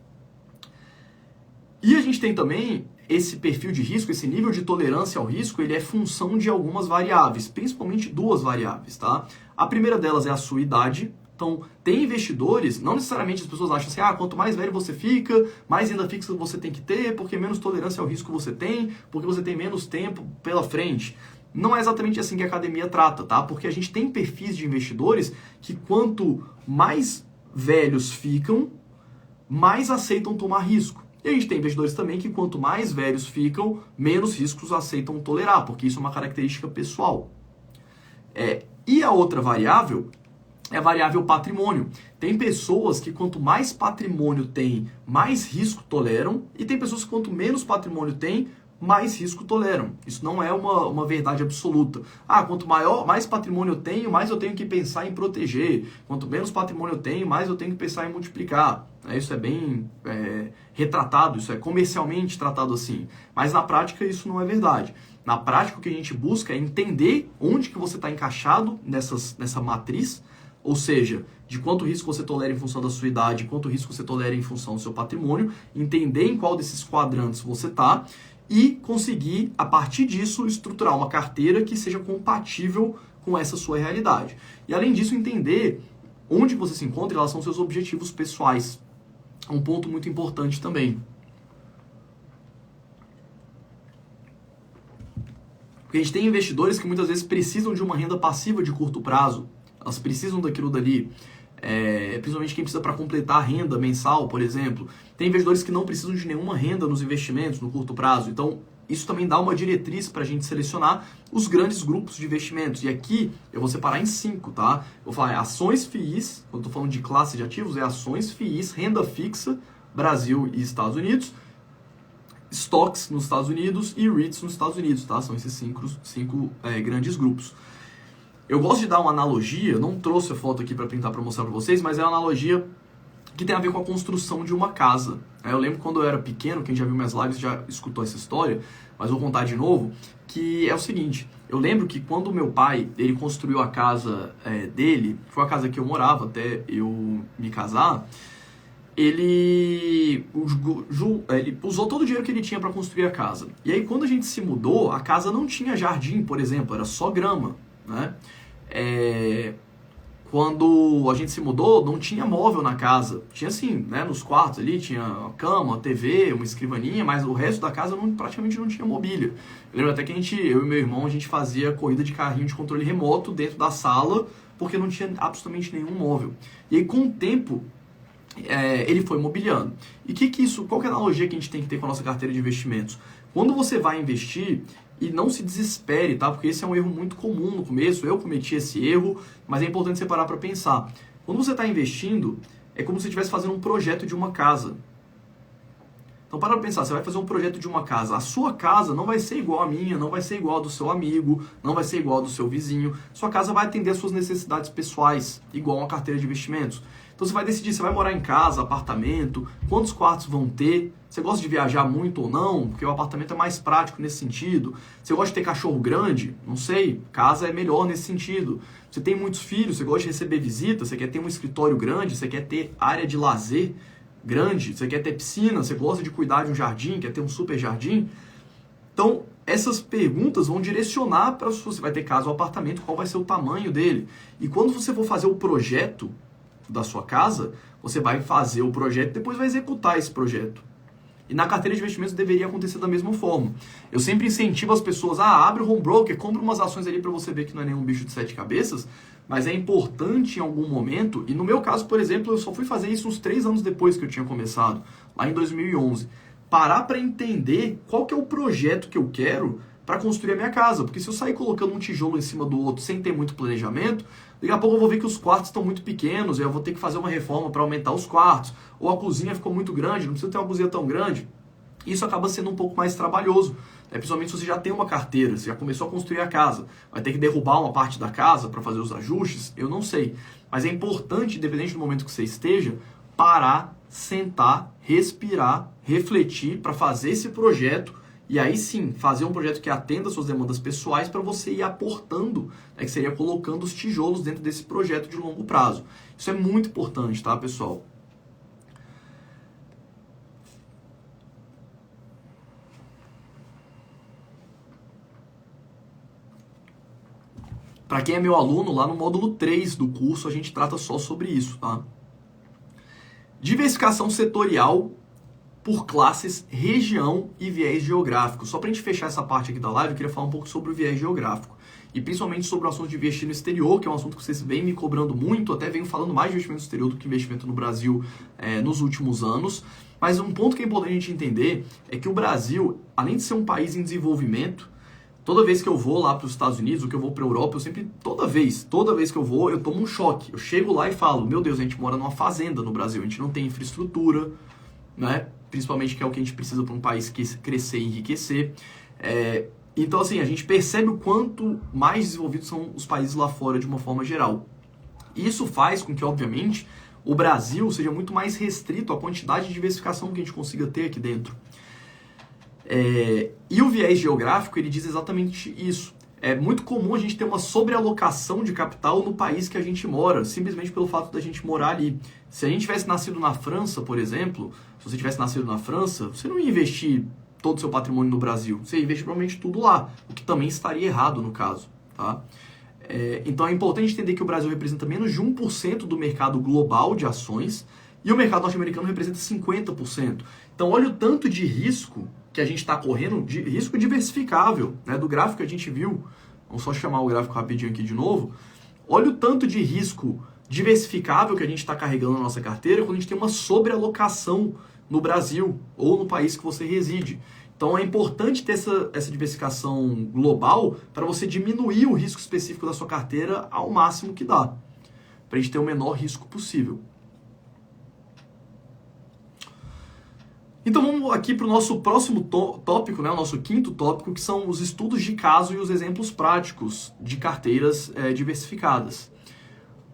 E a gente tem também esse perfil de risco, esse nível de tolerância ao risco, ele é função de algumas variáveis, principalmente 2 variáveis, tá? A primeira delas é a sua idade. Então, tem investidores, não necessariamente as pessoas acham assim, quanto mais velho você fica, mais renda fixa você tem que ter, porque menos tolerância ao risco você tem, porque você tem menos tempo pela frente. Não é exatamente assim que a academia trata, tá? Porque a gente tem perfis de investidores que quanto mais velhos ficam, mais aceitam tomar risco. E a gente tem investidores também que quanto mais velhos ficam, menos riscos aceitam tolerar, porque isso é uma característica pessoal. E a outra variável é a variável patrimônio. Tem pessoas que quanto mais patrimônio tem, mais risco toleram, e tem pessoas que quanto menos patrimônio tem, mais risco toleram. Isso não é uma verdade absoluta. Quanto mais patrimônio eu tenho, mais eu tenho que pensar em proteger. Quanto menos patrimônio eu tenho, mais eu tenho que pensar em multiplicar. Isso é bem retratado, isso é comercialmente tratado assim. Mas na prática isso não é verdade. Na prática o que a gente busca é entender onde que você está encaixado nessa matriz, ou seja, de quanto risco você tolera em função da sua idade, quanto risco você tolera em função do seu patrimônio, entender em qual desses quadrantes você está e conseguir, a partir disso, estruturar uma carteira que seja compatível com essa sua realidade. E além disso, entender onde você se encontra em relação aos seus objetivos pessoais. É um ponto muito importante também. Porque a gente tem investidores que muitas vezes precisam de uma renda passiva de curto prazo. Elas precisam daquilo dali, principalmente quem precisa para completar a renda mensal, por exemplo. Tem investidores que não precisam de nenhuma renda nos investimentos no curto prazo. Então, isso também dá uma diretriz para a gente selecionar os grandes grupos de investimentos. E aqui eu vou separar em 5, tá? Eu vou falar ações FIIs, quando eu estou falando de classe de ativos, é ações FIIs, renda fixa, Brasil e Estados Unidos, stocks nos Estados Unidos e REITs nos Estados Unidos, tá? São esses cinco grandes grupos. Eu gosto de dar uma analogia, não trouxe a foto aqui para pintar para mostrar para vocês, mas é uma analogia que tem a ver com a construção de uma casa. Eu lembro quando eu era pequeno, quem já viu minhas lives já escutou essa história, mas vou contar de novo, que é o seguinte, eu lembro que quando meu pai, ele construiu a casa dele, foi a casa que eu morava até eu me casar, ele usou todo o dinheiro que ele tinha para construir a casa. E aí quando a gente se mudou, a casa não tinha jardim, por exemplo, era só grama, né? Quando a gente se mudou, não tinha móvel na casa. Tinha assim, né, nos quartos ali, tinha uma cama, uma TV, uma escrivaninha, mas o resto da casa praticamente não tinha mobília. Eu lembro até que eu e meu irmão, a gente fazia corrida de carrinho de controle remoto dentro da sala, porque não tinha absolutamente nenhum móvel. E aí, com o tempo, ele foi mobiliando. E qual que é a analogia que a gente tem que ter com a nossa carteira de investimentos? Quando você vai investir, e não se desespere, tá? Porque esse é um erro muito comum no começo, eu cometi esse erro, mas é importante você parar para pensar. Quando você está investindo, é como se você estivesse fazendo um projeto de uma casa. Então para pensar, você vai fazer um projeto de uma casa. A sua casa não vai ser igual à minha, não vai ser igual a do seu amigo, não vai ser igual a do seu vizinho. Sua casa vai atender às suas necessidades pessoais, igual uma carteira de investimentos. Então você vai decidir, você vai morar em casa, apartamento, quantos quartos vão ter, você gosta de viajar muito ou não, porque o apartamento é mais prático nesse sentido. Você gosta de ter cachorro grande? Não sei, casa é melhor nesse sentido. Você tem muitos filhos, você gosta de receber visita, você quer ter um escritório grande, você quer ter área de lazer grande, você quer ter piscina, você gosta de cuidar de um jardim, quer ter um super jardim. Então, essas perguntas vão direcionar para se você vai ter casa ou apartamento, qual vai ser o tamanho dele. E quando você for fazer o projeto da sua casa, você vai fazer o projeto e depois vai executar esse projeto. E na carteira de investimentos deveria acontecer da mesma forma. Eu sempre incentivo as pessoas, abre o home broker, compra umas ações ali para você ver que não é nenhum bicho de 7 cabeças, mas é importante em algum momento, e no meu caso, por exemplo, eu só fui fazer isso uns 3 anos depois que eu tinha começado, lá em 2011, parar para entender qual que é o projeto que eu quero para construir a minha casa, porque se eu sair colocando um tijolo em cima do outro sem ter muito planejamento, daqui a pouco eu vou ver que os quartos estão muito pequenos, e eu vou ter que fazer uma reforma para aumentar os quartos, ou a cozinha ficou muito grande, não precisa ter uma cozinha tão grande. Isso acaba sendo um pouco mais trabalhoso, principalmente se você já tem uma carteira, você já começou a construir a casa, vai ter que derrubar uma parte da casa para fazer os ajustes, eu não sei. Mas é importante, independente do momento que você esteja, parar, sentar, respirar, refletir para fazer esse projeto. E aí sim, fazer um projeto que atenda às suas demandas pessoais para você ir aportando, que seria colocando os tijolos dentro desse projeto de longo prazo. Isso é muito importante, tá, pessoal? Para quem é meu aluno, lá no módulo 3 do curso, a gente trata só sobre isso, tá? Diversificação setorial por classes, região e viés geográfico. Só para a gente fechar essa parte aqui da live, eu queria falar um pouco sobre o viés geográfico. E principalmente sobre o assunto de investir no exterior, que é um assunto que vocês vêm me cobrando muito, até venho falando mais de investimento no exterior do que investimento no Brasil nos últimos anos. Mas um ponto que é importante a gente entender é que o Brasil, além de ser um país em desenvolvimento, toda vez que eu vou lá para os Estados Unidos, ou que eu vou para a Europa, eu sempre, toda vez que eu vou, eu tomo um choque. Eu chego lá e falo, meu Deus, a gente mora numa fazenda no Brasil, a gente não tem infraestrutura, né? Principalmente que é o que a gente precisa para um país crescer e enriquecer. Então, assim, a gente percebe o quanto mais desenvolvidos são os países lá fora de uma forma geral. E isso faz com que, obviamente, o Brasil seja muito mais restrito à quantidade de diversificação que a gente consiga ter aqui dentro. E o viés geográfico, ele diz exatamente isso. É muito comum a gente ter uma sobrealocação de capital no país que a gente mora, simplesmente pelo fato da gente morar ali. Se a gente tivesse nascido na França, por exemplo, se você tivesse nascido na França, você não ia investir todo o seu patrimônio no Brasil, você ia investir provavelmente tudo lá, o que também estaria errado no caso, tá? Então é importante entender que o Brasil representa menos de 1% do mercado global de ações e o mercado norte-americano representa 50%. Então olha o tanto de risco que a gente está correndo, de risco diversificável, né? Do gráfico que a gente viu, vamos só chamar o gráfico rapidinho aqui de novo, olha o tanto de risco diversificável que a gente está carregando na nossa carteira quando a gente tem uma sobrealocação no Brasil ou no país que você reside. Então é importante ter essa diversificação global para você diminuir o risco específico da sua carteira ao máximo que dá, para a gente ter o menor risco possível. Então vamos aqui para o nosso próximo tópico, né, o nosso quinto tópico, que são os estudos de caso e os exemplos práticos de carteiras diversificadas.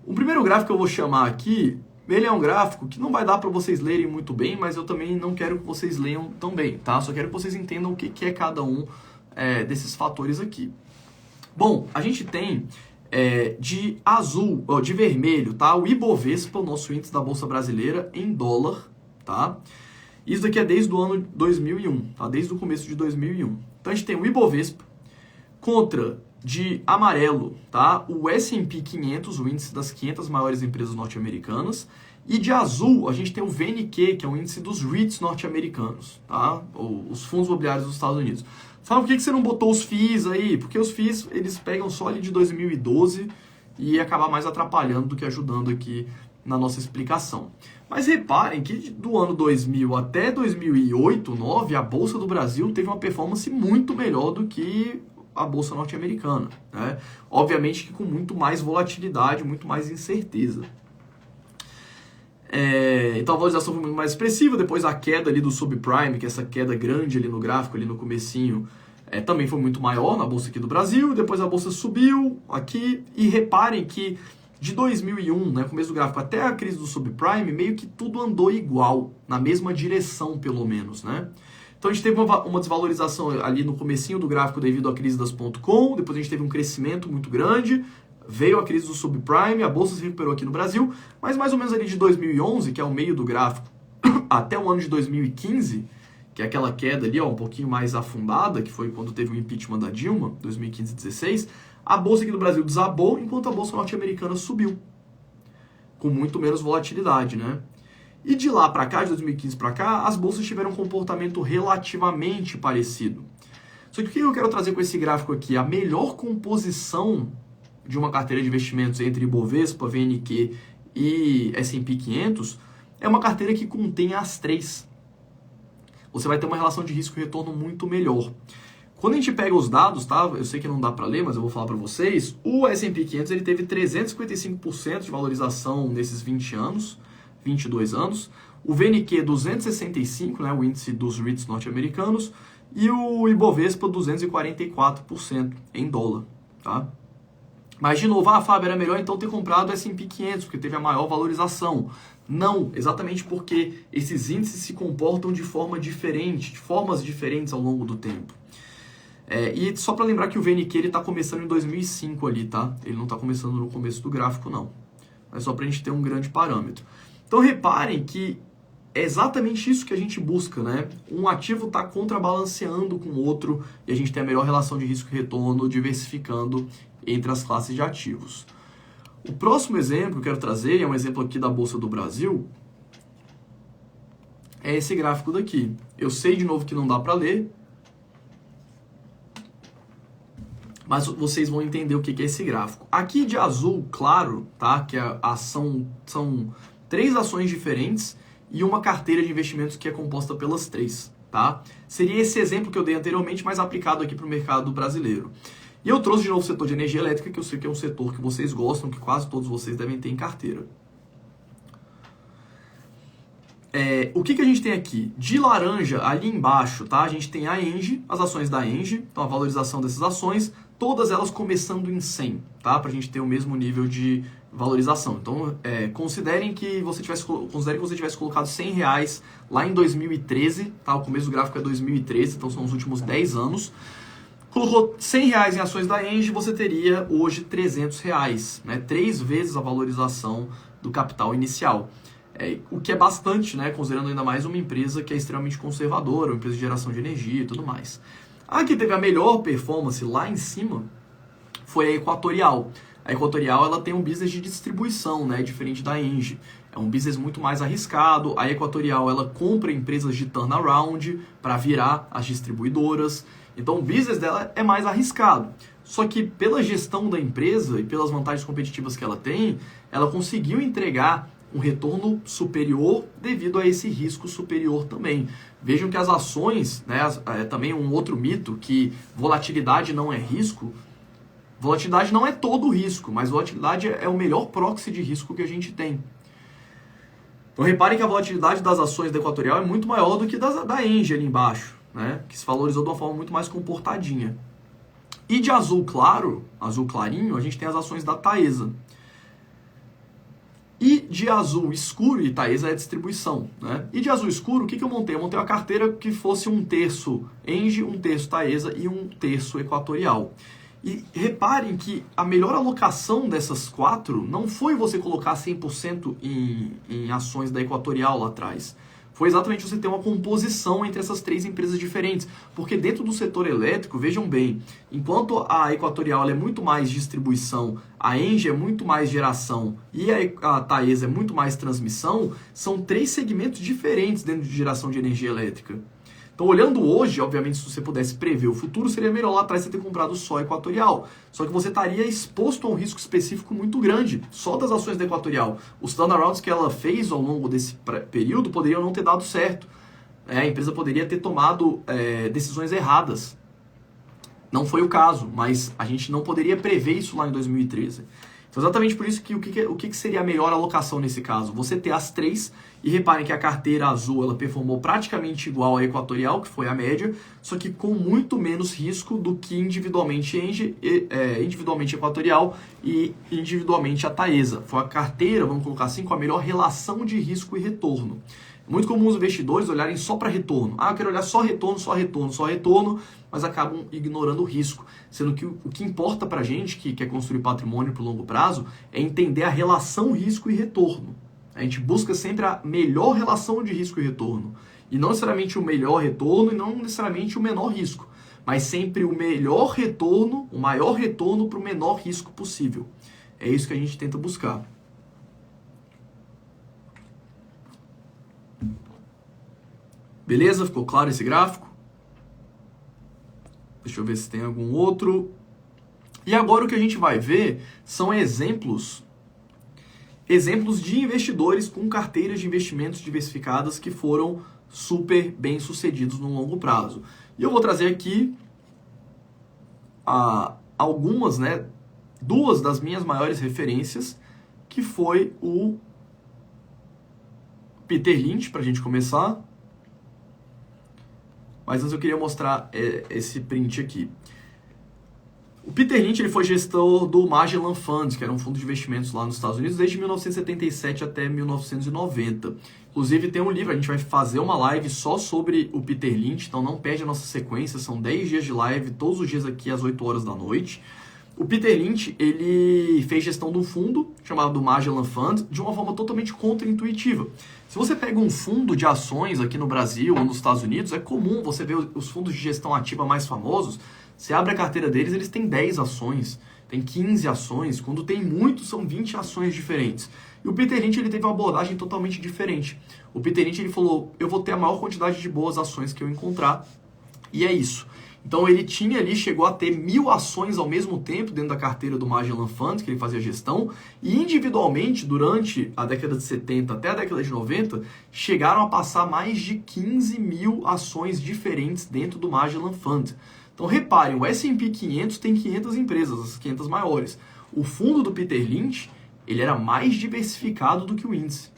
O primeiro gráfico que eu vou chamar aqui, Ele é um gráfico que não vai dar para vocês lerem muito bem, mas eu também não quero que vocês leiam tão bem, tá? Só quero que vocês entendam o que é cada um desses fatores aqui. Bom, a gente tem de azul, de vermelho, tá? O Ibovespa, o nosso índice da Bolsa Brasileira, em dólar, tá? Isso daqui é desde o ano 2001, tá? Desde o começo de 2001. Então a gente tem o Ibovespa contra de amarelo, tá? O S&P 500, o índice das 500 maiores empresas norte-americanas, e de azul a gente tem o VNQ, que é o índice dos REITs norte-americanos, tá? Os fundos imobiliários dos Estados Unidos. Fala, por que você não botou os FIIs aí? Porque os FIIs, eles pegam só ali de 2012 e ia acabar mais atrapalhando do que ajudando aqui na nossa explicação. Mas reparem que do ano 2000 até 2008, 2009, a Bolsa do Brasil teve uma performance muito melhor do que a Bolsa norte-americana, né? Obviamente que com muito mais volatilidade, muito mais incerteza. Então a valorização foi muito mais expressiva, depois a queda ali do subprime, que é essa queda grande ali no gráfico, ali no comecinho, também foi muito maior na Bolsa aqui do Brasil, depois a Bolsa subiu aqui, e reparem que de 2001, né, começo do gráfico, até a crise do subprime, meio que tudo andou igual, na mesma direção pelo menos, né? Então a gente teve uma desvalorização ali no comecinho do gráfico devido à crise das .com, depois a gente teve um crescimento muito grande, veio a crise do subprime, a bolsa se recuperou aqui no Brasil, mas mais ou menos ali de 2011, que é o meio do gráfico, até o ano de 2015, que é aquela queda ali, ó, um pouquinho mais afundada, que foi quando teve o impeachment da Dilma, 2015 e 2016, a bolsa aqui do Brasil desabou, enquanto a bolsa norte-americana subiu, com muito menos volatilidade, né? E de lá para cá, de 2015 para cá, as bolsas tiveram um comportamento relativamente parecido. Só que o que eu quero trazer com esse gráfico aqui? A melhor composição de uma carteira de investimentos entre Ibovespa, VNQ e S&P 500 é uma carteira que contém as três. Você vai ter uma relação de risco e retorno muito melhor. Quando a gente pega os dados, tá? Eu sei que não dá para ler, mas eu vou falar para vocês. O S&P 500 ele teve 355% de valorização nesses 22 anos. O VNQ 265%, né, o índice dos REITs norte-americanos, e o Ibovespa 244% em dólar, tá? Mas de novo, Fábio, era melhor então ter comprado o S&P 500, porque teve a maior valorização. Não, exatamente porque esses índices se comportam de formas diferentes ao longo do tempo. E só para lembrar que o VNQ ele está começando em 2005 ali, tá? Ele não está começando no começo do gráfico, não. É só para a gente ter um grande parâmetro. Então reparem que é exatamente isso que a gente busca, né? Um ativo está contrabalanceando com o outro e a gente tem a melhor relação de risco e retorno diversificando entre as classes de ativos. O próximo exemplo que eu quero trazer, é um exemplo aqui da Bolsa do Brasil, é esse gráfico daqui. Eu sei de novo que não dá para ler, mas vocês vão entender o que é esse gráfico. Aqui de azul claro, tá? Que são 3 ações diferentes e uma carteira de investimentos que é composta pelas 3, tá? Seria esse exemplo que eu dei anteriormente, mas aplicado aqui para o mercado brasileiro. E eu trouxe de novo o setor de energia elétrica, que eu sei que é um setor que vocês gostam, que quase todos vocês devem ter em carteira. O que a gente tem aqui? De laranja, ali embaixo, tá? A gente tem a Engie, as ações da Engie, então a valorização dessas ações, todas elas começando em 100, tá? Para a gente ter o mesmo nível de valorização. Então, considere que você tivesse colocado R$100 lá em 2013, tá? O começo do gráfico é 2013, então são os últimos 10 anos. Colocou R$100 em ações da Engie, você teria hoje R$300, né? 3 vezes a valorização do capital inicial. O que é bastante, né? Considerando ainda mais uma empresa que é extremamente conservadora, uma empresa de geração de energia e tudo mais. A que teve a melhor performance lá em cima foi a Equatorial. A Equatorial ela tem um business de distribuição, né? Diferente da Engie. É um business muito mais arriscado. A Equatorial ela compra empresas de turnaround para virar as distribuidoras. Então o business dela é mais arriscado. Só que pela gestão da empresa e pelas vantagens competitivas que ela tem, ela conseguiu entregar um retorno superior devido a esse risco superior também. Vejam que as ações, né, também um outro mito, que volatilidade não é risco. Volatilidade não é todo risco, mas volatilidade é o melhor proxy de risco que a gente tem. Então reparem que a volatilidade das ações da Equatorial é muito maior do que da Engie ali embaixo, né, que se valorizou de uma forma muito mais comportadinha. E de azul claro, azul clarinho, a gente tem as ações da Taesa. E de azul escuro, e Taesa é a distribuição, né? E de azul escuro, o que eu montei? Eu montei uma carteira que fosse 1/3 Engie, 1/3 Taesa e 1/3 Equatorial. E reparem que a melhor alocação dessas 4 não foi você colocar 100% em ações da Equatorial lá atrás. Foi exatamente você ter uma composição entre essas 3 empresas diferentes. Porque dentro do setor elétrico, vejam bem, enquanto a Equatorial ela é muito mais distribuição, a Engie é muito mais geração e a Taesa é muito mais transmissão, são 3 segmentos diferentes dentro de geração de energia elétrica. Então, olhando hoje, obviamente, se você pudesse prever o futuro, seria melhor lá atrás você ter comprado só a Equatorial. Só que você estaria exposto a um risco específico muito grande, só das ações da Equatorial. Os turnarounds que ela fez ao longo desse período poderiam não ter dado certo. A empresa poderia ter tomado decisões erradas. Não foi o caso, mas a gente não poderia prever isso lá em 2013. Então, exatamente por isso que o que seria a melhor alocação nesse caso? Você ter as 3, e reparem que a carteira azul ela performou praticamente igual à Equatorial, que foi a média, só que com muito menos risco do que individualmente Engie, individualmente Equatorial e individualmente a Taesa. Foi a carteira, vamos colocar assim, com a melhor relação de risco e retorno. É muito comum os investidores olharem só para retorno. Eu quero olhar só retorno, só retorno, só retorno, mas acabam ignorando o risco. Sendo que o que importa para a gente, que quer construir patrimônio para o longo prazo, é entender a relação risco e retorno. A gente busca sempre a melhor relação de risco e retorno. E não necessariamente o melhor retorno e não necessariamente o menor risco. Mas sempre o melhor retorno, o maior retorno para o menor risco possível. É isso que a gente tenta buscar. Beleza? Ficou claro esse gráfico? Deixa eu ver se tem algum outro. E agora o que a gente vai ver são exemplos de investidores com carteiras de investimentos diversificadas que foram super bem sucedidos no longo prazo. E eu vou trazer aqui algumas, né, 2 das minhas maiores referências, que foi o Peter Lynch, para a gente começar. Mas antes eu queria mostrar esse print aqui. O Peter Lynch ele foi gestor do Magellan Funds, que era um fundo de investimentos lá nos Estados Unidos, desde 1977 até 1990. Inclusive tem um livro, a gente vai fazer uma live só sobre o Peter Lynch, então não perde a nossa sequência, são 10 dias de live, todos os dias aqui às 8 horas da noite. O Peter Lynch, ele fez gestão de um fundo chamado Magellan Fund de uma forma totalmente contraintuitiva. Se você pega um fundo de ações aqui no Brasil ou nos Estados Unidos, é comum você ver os fundos de gestão ativa mais famosos. Você abre a carteira deles, eles têm 10 ações, tem 15 ações, quando tem muitos são 20 ações diferentes. E o Peter Lynch ele teve uma abordagem totalmente diferente. O Peter Lynch ele falou, eu vou ter a maior quantidade de boas ações que eu encontrar, e é isso. Então ele chegou a ter 1000 ações ao mesmo tempo dentro da carteira do Magellan Fund, que ele fazia gestão, e individualmente, durante a década de 70 até a década de 90, chegaram a passar mais de 15.000 ações diferentes dentro do Magellan Fund. Então reparem, o S&P 500 tem 500 empresas, as 500 maiores. O fundo do Peter Lynch, ele era mais diversificado do que o índice.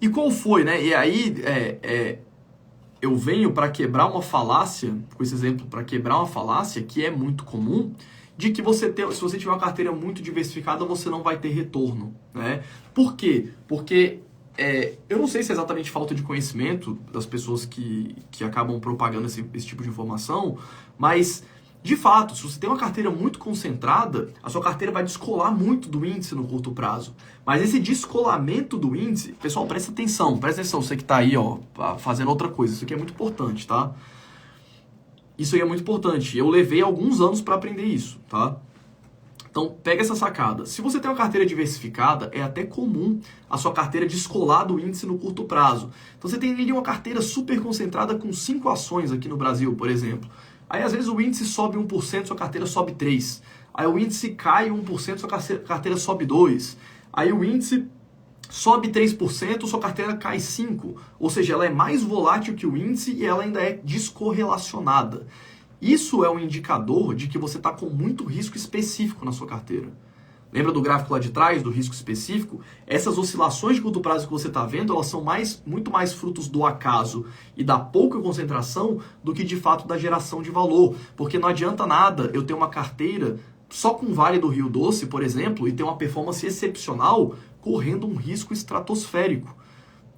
E qual foi, né? E aí eu venho para quebrar uma falácia, com esse exemplo, para quebrar uma falácia que é muito comum, de que se você tiver uma carteira muito diversificada, você não vai ter retorno, né? Por quê? Porque eu não sei se é exatamente falta de conhecimento das pessoas que acabam propagando esse tipo de informação, mas, de fato, se você tem uma carteira muito concentrada, a sua carteira vai descolar muito do índice no curto prazo. Mas esse descolamento do índice, pessoal, presta atenção, você que está aí, fazendo outra coisa, isso aqui é muito importante, tá? Isso aí é muito importante. Eu levei alguns anos para aprender isso, tá? Então, pega essa sacada. Se você tem uma carteira diversificada, é até comum a sua carteira descolar do índice no curto prazo. Então, você tem ali uma carteira super concentrada com 5 ações aqui no Brasil, por exemplo. Aí, às vezes, o índice sobe 1%, sua carteira sobe 3%. Aí, o índice cai 1%, sua carteira sobe 2%. Aí, o índice sobe 3%, sua carteira cai 5%. Ou seja, ela é mais volátil que o índice e ela ainda é descorrelacionada. Isso é um indicador de que você está com muito risco específico na sua carteira. Lembra do gráfico lá de trás, do risco específico? Essas oscilações de curto prazo que você está vendo, elas são muito mais frutos do acaso e da pouca concentração do que de fato da geração de valor. Porque não adianta nada eu ter uma carteira só com o Vale do Rio Doce, por exemplo, e ter uma performance excepcional, correndo um risco estratosférico.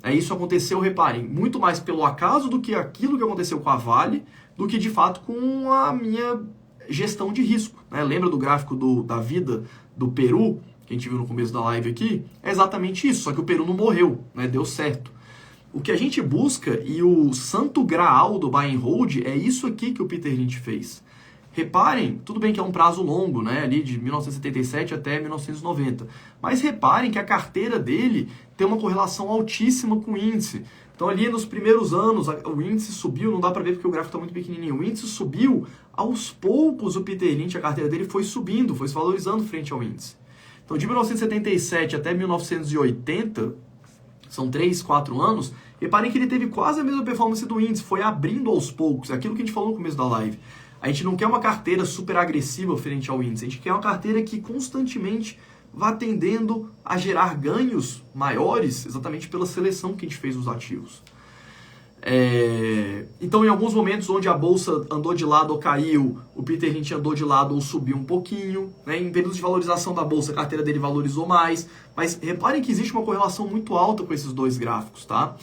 Isso aconteceu, reparem, muito mais pelo acaso do que aquilo que aconteceu com a Vale, do que de fato com a minha gestão de risco. Lembra do gráfico da vida do Peru, que a gente viu no começo da live aqui? É exatamente isso, só que o Peru não morreu, deu certo. O que a gente busca, e o santo graal do buy and hold, é isso aqui que o Peter Lynch fez. Reparem, tudo bem que é um prazo longo, ali de 1977 até 1990, mas reparem que a carteira dele tem uma correlação altíssima com o índice. Então ali nos primeiros anos o índice subiu, não dá para ver porque o gráfico está muito pequenininho, o índice subiu, aos poucos o Peter Lynch, a carteira dele foi subindo, foi se valorizando frente ao índice. Então de 1977 até 1980, são 3, 4 anos, reparem que ele teve quase a mesma performance do índice, foi abrindo aos poucos, aquilo que a gente falou no começo da live. A gente não quer uma carteira super agressiva frente ao índice, a gente quer uma carteira que constantemente vá tendendo a gerar ganhos maiores, exatamente pela seleção que a gente fez dos ativos. Então, em alguns momentos onde a bolsa andou de lado ou caiu, o Peter Lynch andou de lado ou subiu um pouquinho. Em períodos de valorização da bolsa, a carteira dele valorizou mais. Mas reparem que existe uma correlação muito alta com esses dois gráficos, tá?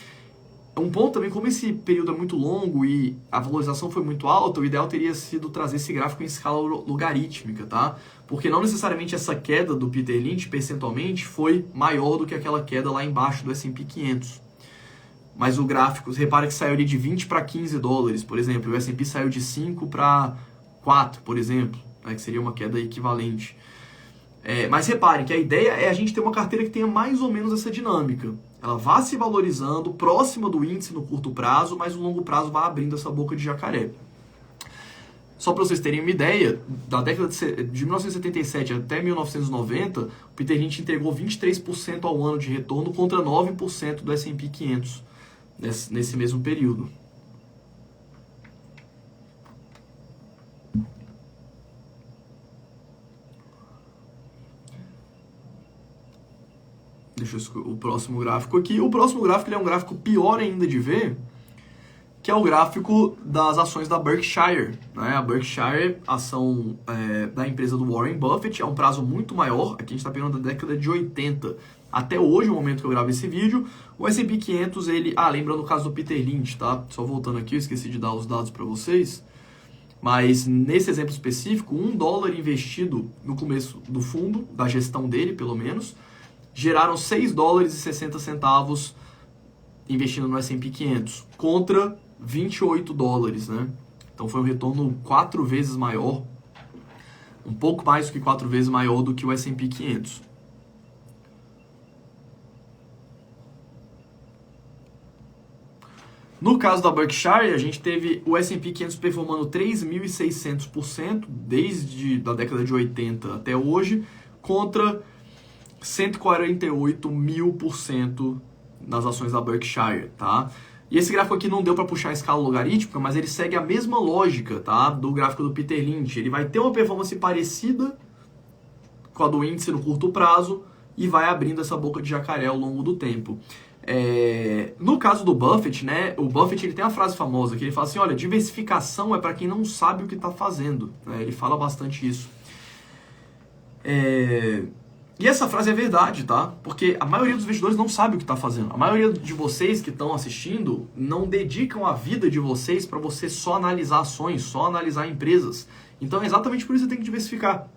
Um ponto também, como esse período é muito longo e a valorização foi muito alta, o ideal teria sido trazer esse gráfico em escala logarítmica, tá? Porque não necessariamente essa queda do Peter Lynch, percentualmente, foi maior do que aquela queda lá embaixo do S&P 500. Mas o gráfico, repara que saiu ali de 20 para 15 dólares, por exemplo, e o S&P saiu de 5 para 4, por exemplo, que seria uma queda equivalente. Mas reparem que a ideia é a gente ter uma carteira que tenha mais ou menos essa dinâmica. Ela vá se valorizando próxima do índice no curto prazo, mas no longo prazo vai abrindo essa boca de jacaré. Só para vocês terem uma ideia, da década de 1977 até 1990, o Peter Lynch entregou 23% ao ano de retorno contra 9% do S&P 500 nesse mesmo período. Deixa eu o próximo gráfico aqui. O próximo gráfico ele é um gráfico pior ainda de ver, que é o gráfico das ações da Berkshire. A Berkshire, ação da empresa do Warren Buffett, é um prazo muito maior. Aqui a gente está pegando da década de 80 até hoje, o momento que eu gravo esse vídeo. O S&P 500, ele... lembrando o caso do Peter Lynch, tá? Só voltando aqui, eu esqueci de dar os dados para vocês. Mas nesse exemplo específico, $1 investido no começo do fundo, da gestão dele, pelo menos, geraram $6,60 investindo no S&P 500, contra $28, Então foi um retorno 4 vezes maior, um pouco mais do que 4 vezes maior do que o S&P 500. No caso da Berkshire, a gente teve o S&P 500 performando 3.600% desde a década de 80 até hoje, contra 148.000% nas ações da Berkshire, tá? E esse gráfico aqui não deu para puxar a escala logarítmica, mas ele segue a mesma lógica, tá? Do gráfico do Peter Lynch. Ele vai ter uma performance parecida com a do índice no curto prazo e vai abrindo essa boca de jacaré ao longo do tempo. No caso do Buffett, o Buffett ele tem uma frase famosa que ele fala assim, olha, diversificação é para quem não sabe o que está fazendo. Ele fala bastante isso. E essa frase é verdade, tá? Porque a maioria dos investidores não sabe o que está fazendo. A maioria de vocês que estão assistindo não dedicam a vida de vocês para você só analisar ações, só analisar empresas. Então é exatamente por isso que você tem que diversificar.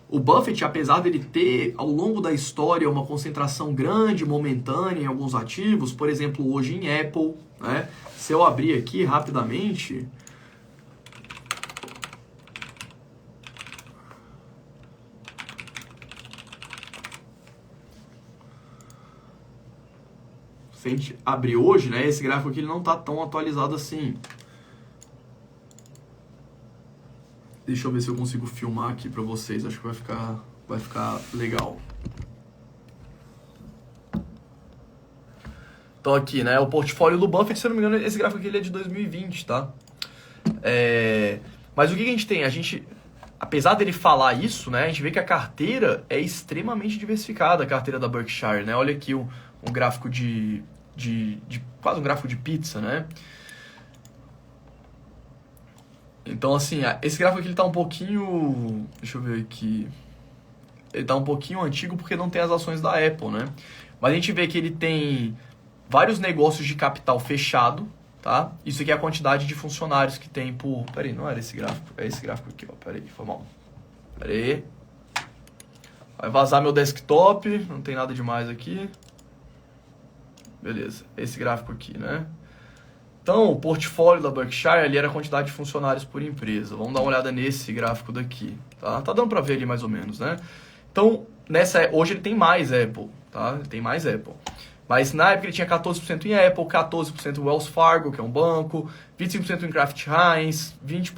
O Buffett, apesar dele ter, ao longo da história, uma concentração grande, momentânea em alguns ativos, por exemplo, hoje em Apple, Se eu abrir aqui rapidamente... Se a gente abrir hoje, esse gráfico aqui ele não está tão atualizado assim. Deixa eu ver se eu consigo filmar aqui para vocês. Acho que vai ficar legal. Então aqui, o portfólio do Buffett, se eu não me engano, esse gráfico aqui ele é de 2020, tá? Mas o que a gente tem? Apesar dele falar isso, a gente vê que a carteira é extremamente diversificada, a carteira da Berkshire, Olha aqui um gráfico de quase um gráfico de pizza, Então, assim, esse gráfico aqui ele tá um pouquinho... Deixa eu ver aqui. Ele tá um pouquinho antigo porque não tem as ações da Apple, né? Mas a gente vê que ele tem vários negócios de capital fechado, tá? Isso aqui é a quantidade de funcionários que tem por... Peraí, não era esse gráfico. É esse gráfico aqui, ó. Peraí, foi mal. Peraí. Vai vazar meu desktop. Não tem nada demais aqui. Beleza. Esse gráfico aqui, né? Então, o portfólio da Berkshire ali era a quantidade de funcionários por empresa. Vamos dar uma olhada nesse gráfico daqui, tá? Tá dando pra ver ali mais ou menos, né? Então, hoje ele tem mais Apple, tá? Ele tem mais Apple. Mas na época ele tinha 14% em Apple, 14% em Wells Fargo, que é um banco, 25% em Kraft Heinz, 20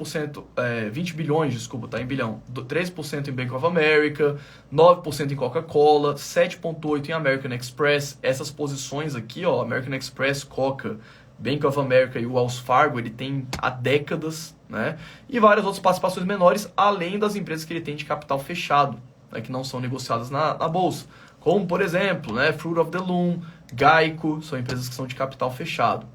bilhões, desculpa, tá em bilhão, 13% em Bank of America, 9% em Coca-Cola, 7,8% em American Express. Essas posições aqui, ó, American Express, Coca, Bank of America e Wells Fargo, ele tem há décadas, né? E várias outras participações menores, além das empresas que ele tem de capital fechado, né, que não são negociadas na bolsa. Como, por exemplo, né, Fruit of the Loom, Geico, são empresas que são de capital fechado.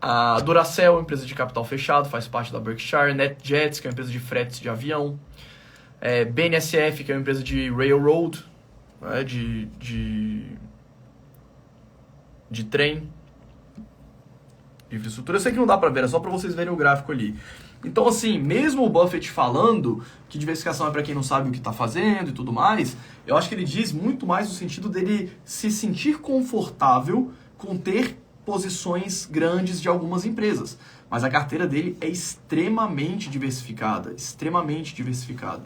A Duracell, empresa de capital fechado, faz parte da Berkshire. NetJets, que é uma empresa de fretes de avião. BNSF, que é uma empresa de railroad, né, de trem, de infraestrutura. Eu sei que não dá pra ver, é só pra vocês verem o gráfico ali. Então, assim, mesmo o Buffett falando que diversificação é para quem não sabe o que está fazendo e tudo mais, eu acho que ele diz muito mais no sentido dele se sentir confortável com ter posições grandes de algumas empresas. Mas a carteira dele é extremamente diversificada, extremamente diversificada.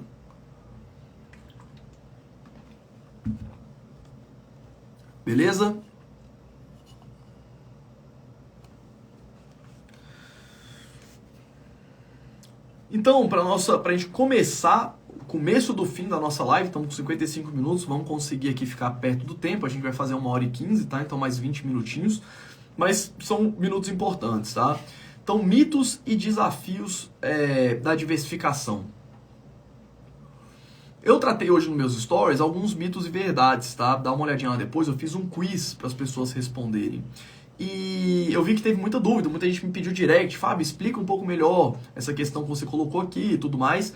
Beleza? Então, para a gente começar, o começo do fim da nossa live, estamos com 55 minutos, vamos conseguir aqui ficar perto do tempo, a gente vai fazer 1h15, tá? Então mais 20 minutinhos, mas são minutos importantes, tá? Então, mitos e desafios da diversificação. Eu tratei hoje nos meus stories alguns mitos e verdades, tá? Dá uma olhadinha lá depois, eu fiz um quiz para as pessoas responderem. E eu vi que teve muita dúvida, muita gente me pediu direct, Fábio, explica um pouco melhor essa questão que você colocou aqui e tudo mais.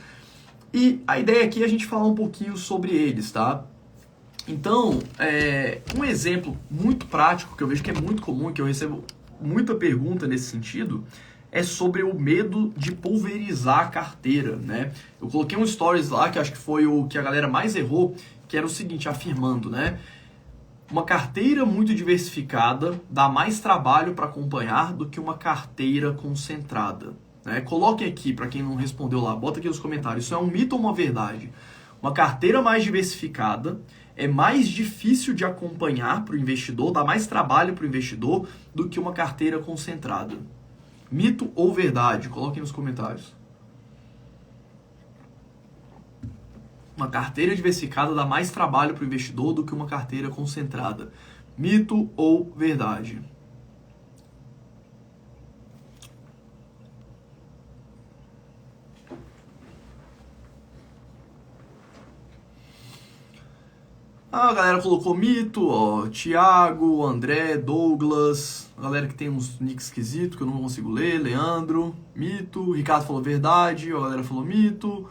E a ideia aqui é a gente falar um pouquinho sobre eles, tá? Então, um exemplo muito prático, que eu vejo que é muito comum, que eu recebo muita pergunta nesse sentido, é sobre o medo de pulverizar a carteira, né? Eu coloquei um stories lá, que acho que foi o que a galera mais errou, que era o seguinte, afirmando, né? Uma carteira muito diversificada dá mais trabalho para acompanhar do que uma carteira concentrada. Né? Coloquem aqui, para quem não respondeu lá, bota aqui nos comentários, isso é um mito ou uma verdade? Uma carteira mais diversificada é mais difícil de acompanhar para o investidor, dá mais trabalho para o investidor do que uma carteira concentrada. Mito ou verdade? Coloquem nos comentários. Uma carteira diversificada dá mais trabalho para o investidor do que uma carteira concentrada. Mito ou verdade? A galera colocou mito, ó, Thiago, André, Douglas, a galera que tem uns nicks esquisitos que eu não consigo ler, Leandro, mito, Ricardo falou verdade, a galera falou mito,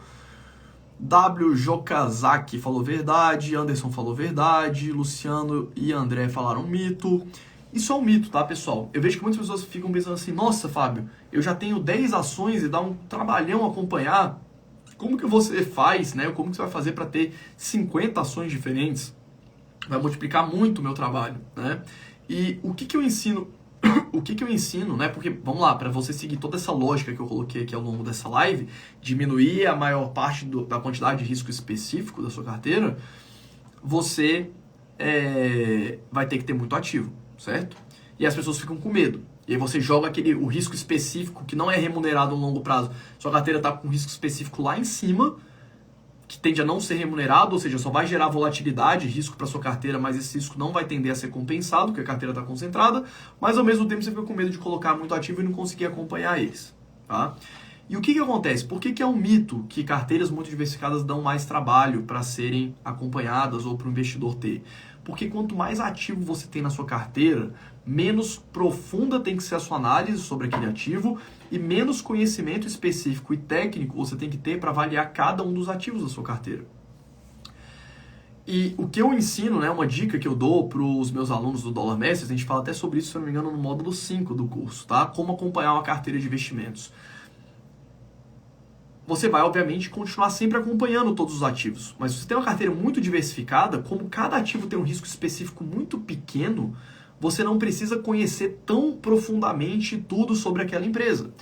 W. Jokazaki falou verdade, Anderson falou verdade, Luciano e André falaram mito. Isso é um mito, tá, pessoal? Eu vejo que muitas pessoas ficam pensando assim, nossa, Fábio, eu já tenho 10 ações e dá um trabalhão acompanhar. Como que você faz, né? Como que você vai fazer para ter 50 ações diferentes? Vai multiplicar muito o meu trabalho, né? E o que eu ensino? O que eu ensino, né? Porque, vamos lá, para você seguir toda essa lógica que eu coloquei aqui ao longo dessa live, diminuir a maior parte da quantidade de risco específico da sua carteira, você vai ter que ter muito ativo, certo? E as pessoas ficam com medo. E aí você joga o risco específico que não é remunerado no longo prazo. Sua carteira está com um risco específico lá em cima, que tende a não ser remunerado, ou seja, só vai gerar volatilidade, risco para sua carteira, mas esse risco não vai tender a ser compensado, porque a carteira está concentrada, mas ao mesmo tempo você fica com medo de colocar muito ativo e não conseguir acompanhar eles. Tá? E o que acontece? Por que é um mito que carteiras muito diversificadas dão mais trabalho para serem acompanhadas ou para o investidor ter? Porque quanto mais ativo você tem na sua carteira, menos profunda tem que ser a sua análise sobre aquele ativo e menos conhecimento específico e técnico você tem que ter para avaliar cada um dos ativos da sua carteira. E o que eu ensino, né, uma dica que eu dou para os meus alunos do Dollar Masters, a gente fala até sobre isso, se eu não me engano, no módulo 5 do curso, tá? Como acompanhar uma carteira de investimentos. Você vai, obviamente, continuar sempre acompanhando todos os ativos. Mas se você tem uma carteira muito diversificada, como cada ativo tem um risco específico muito pequeno, você não precisa conhecer tão profundamente tudo sobre aquela empresa.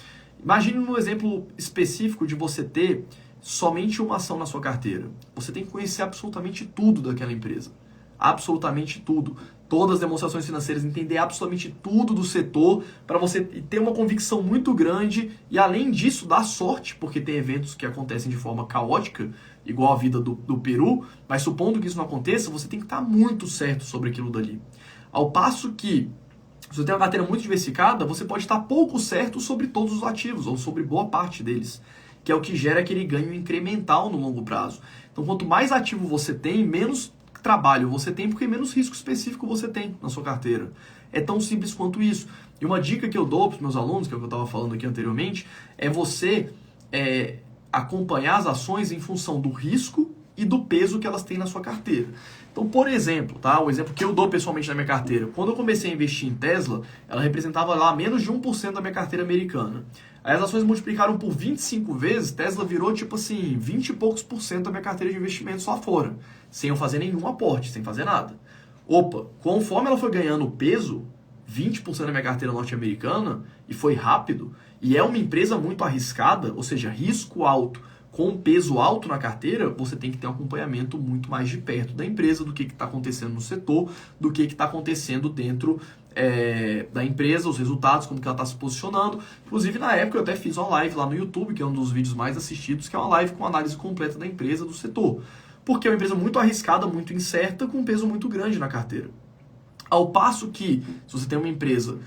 Imagine um exemplo específico de você ter somente uma ação na sua carteira. Você tem que conhecer absolutamente tudo daquela empresa. Absolutamente tudo. Todas as demonstrações financeiras, entender absolutamente tudo do setor, para você ter uma convicção muito grande e, além disso, dar sorte, porque tem eventos que acontecem de forma caótica, igual a vida do Peru, mas supondo que isso não aconteça, você tem que estar muito certo sobre aquilo dali. Ao passo que, se você tem uma carteira muito diversificada, você pode estar pouco certo sobre todos os ativos, ou sobre boa parte deles, que é o que gera aquele ganho incremental no longo prazo. Então, quanto mais ativo você tem, menos trabalho você tem, porque menos risco específico você tem na sua carteira. É tão simples quanto isso. E uma dica que eu dou para os meus alunos, que é o que eu estava falando aqui anteriormente, é você acompanhar as ações em função do risco e do peso que elas têm na sua carteira. Então, por exemplo, tá? O exemplo que eu dou pessoalmente na minha carteira. Quando eu comecei a investir em Tesla, ela representava lá menos de 1% da minha carteira americana. Aí as ações multiplicaram por 25 vezes, Tesla virou tipo assim, 20 e poucos por cento da minha carteira de investimentos lá fora, sem eu fazer nenhum aporte, sem fazer nada. Opa, conforme ela foi ganhando peso, 20% da minha carteira norte-americana, e foi rápido, e é uma empresa muito arriscada, ou seja, risco alto, com peso alto na carteira, você tem que ter um acompanhamento muito mais de perto da empresa, do que está acontecendo no setor, do que está acontecendo dentro da empresa, os resultados, como que ela está se posicionando. Inclusive, na época, eu até fiz uma live lá no YouTube, que é um dos vídeos mais assistidos, que é uma live com análise completa da empresa, do setor. Porque é uma empresa muito arriscada, muito incerta, com um peso muito grande na carteira. Ao passo que, se você tem uma empresa,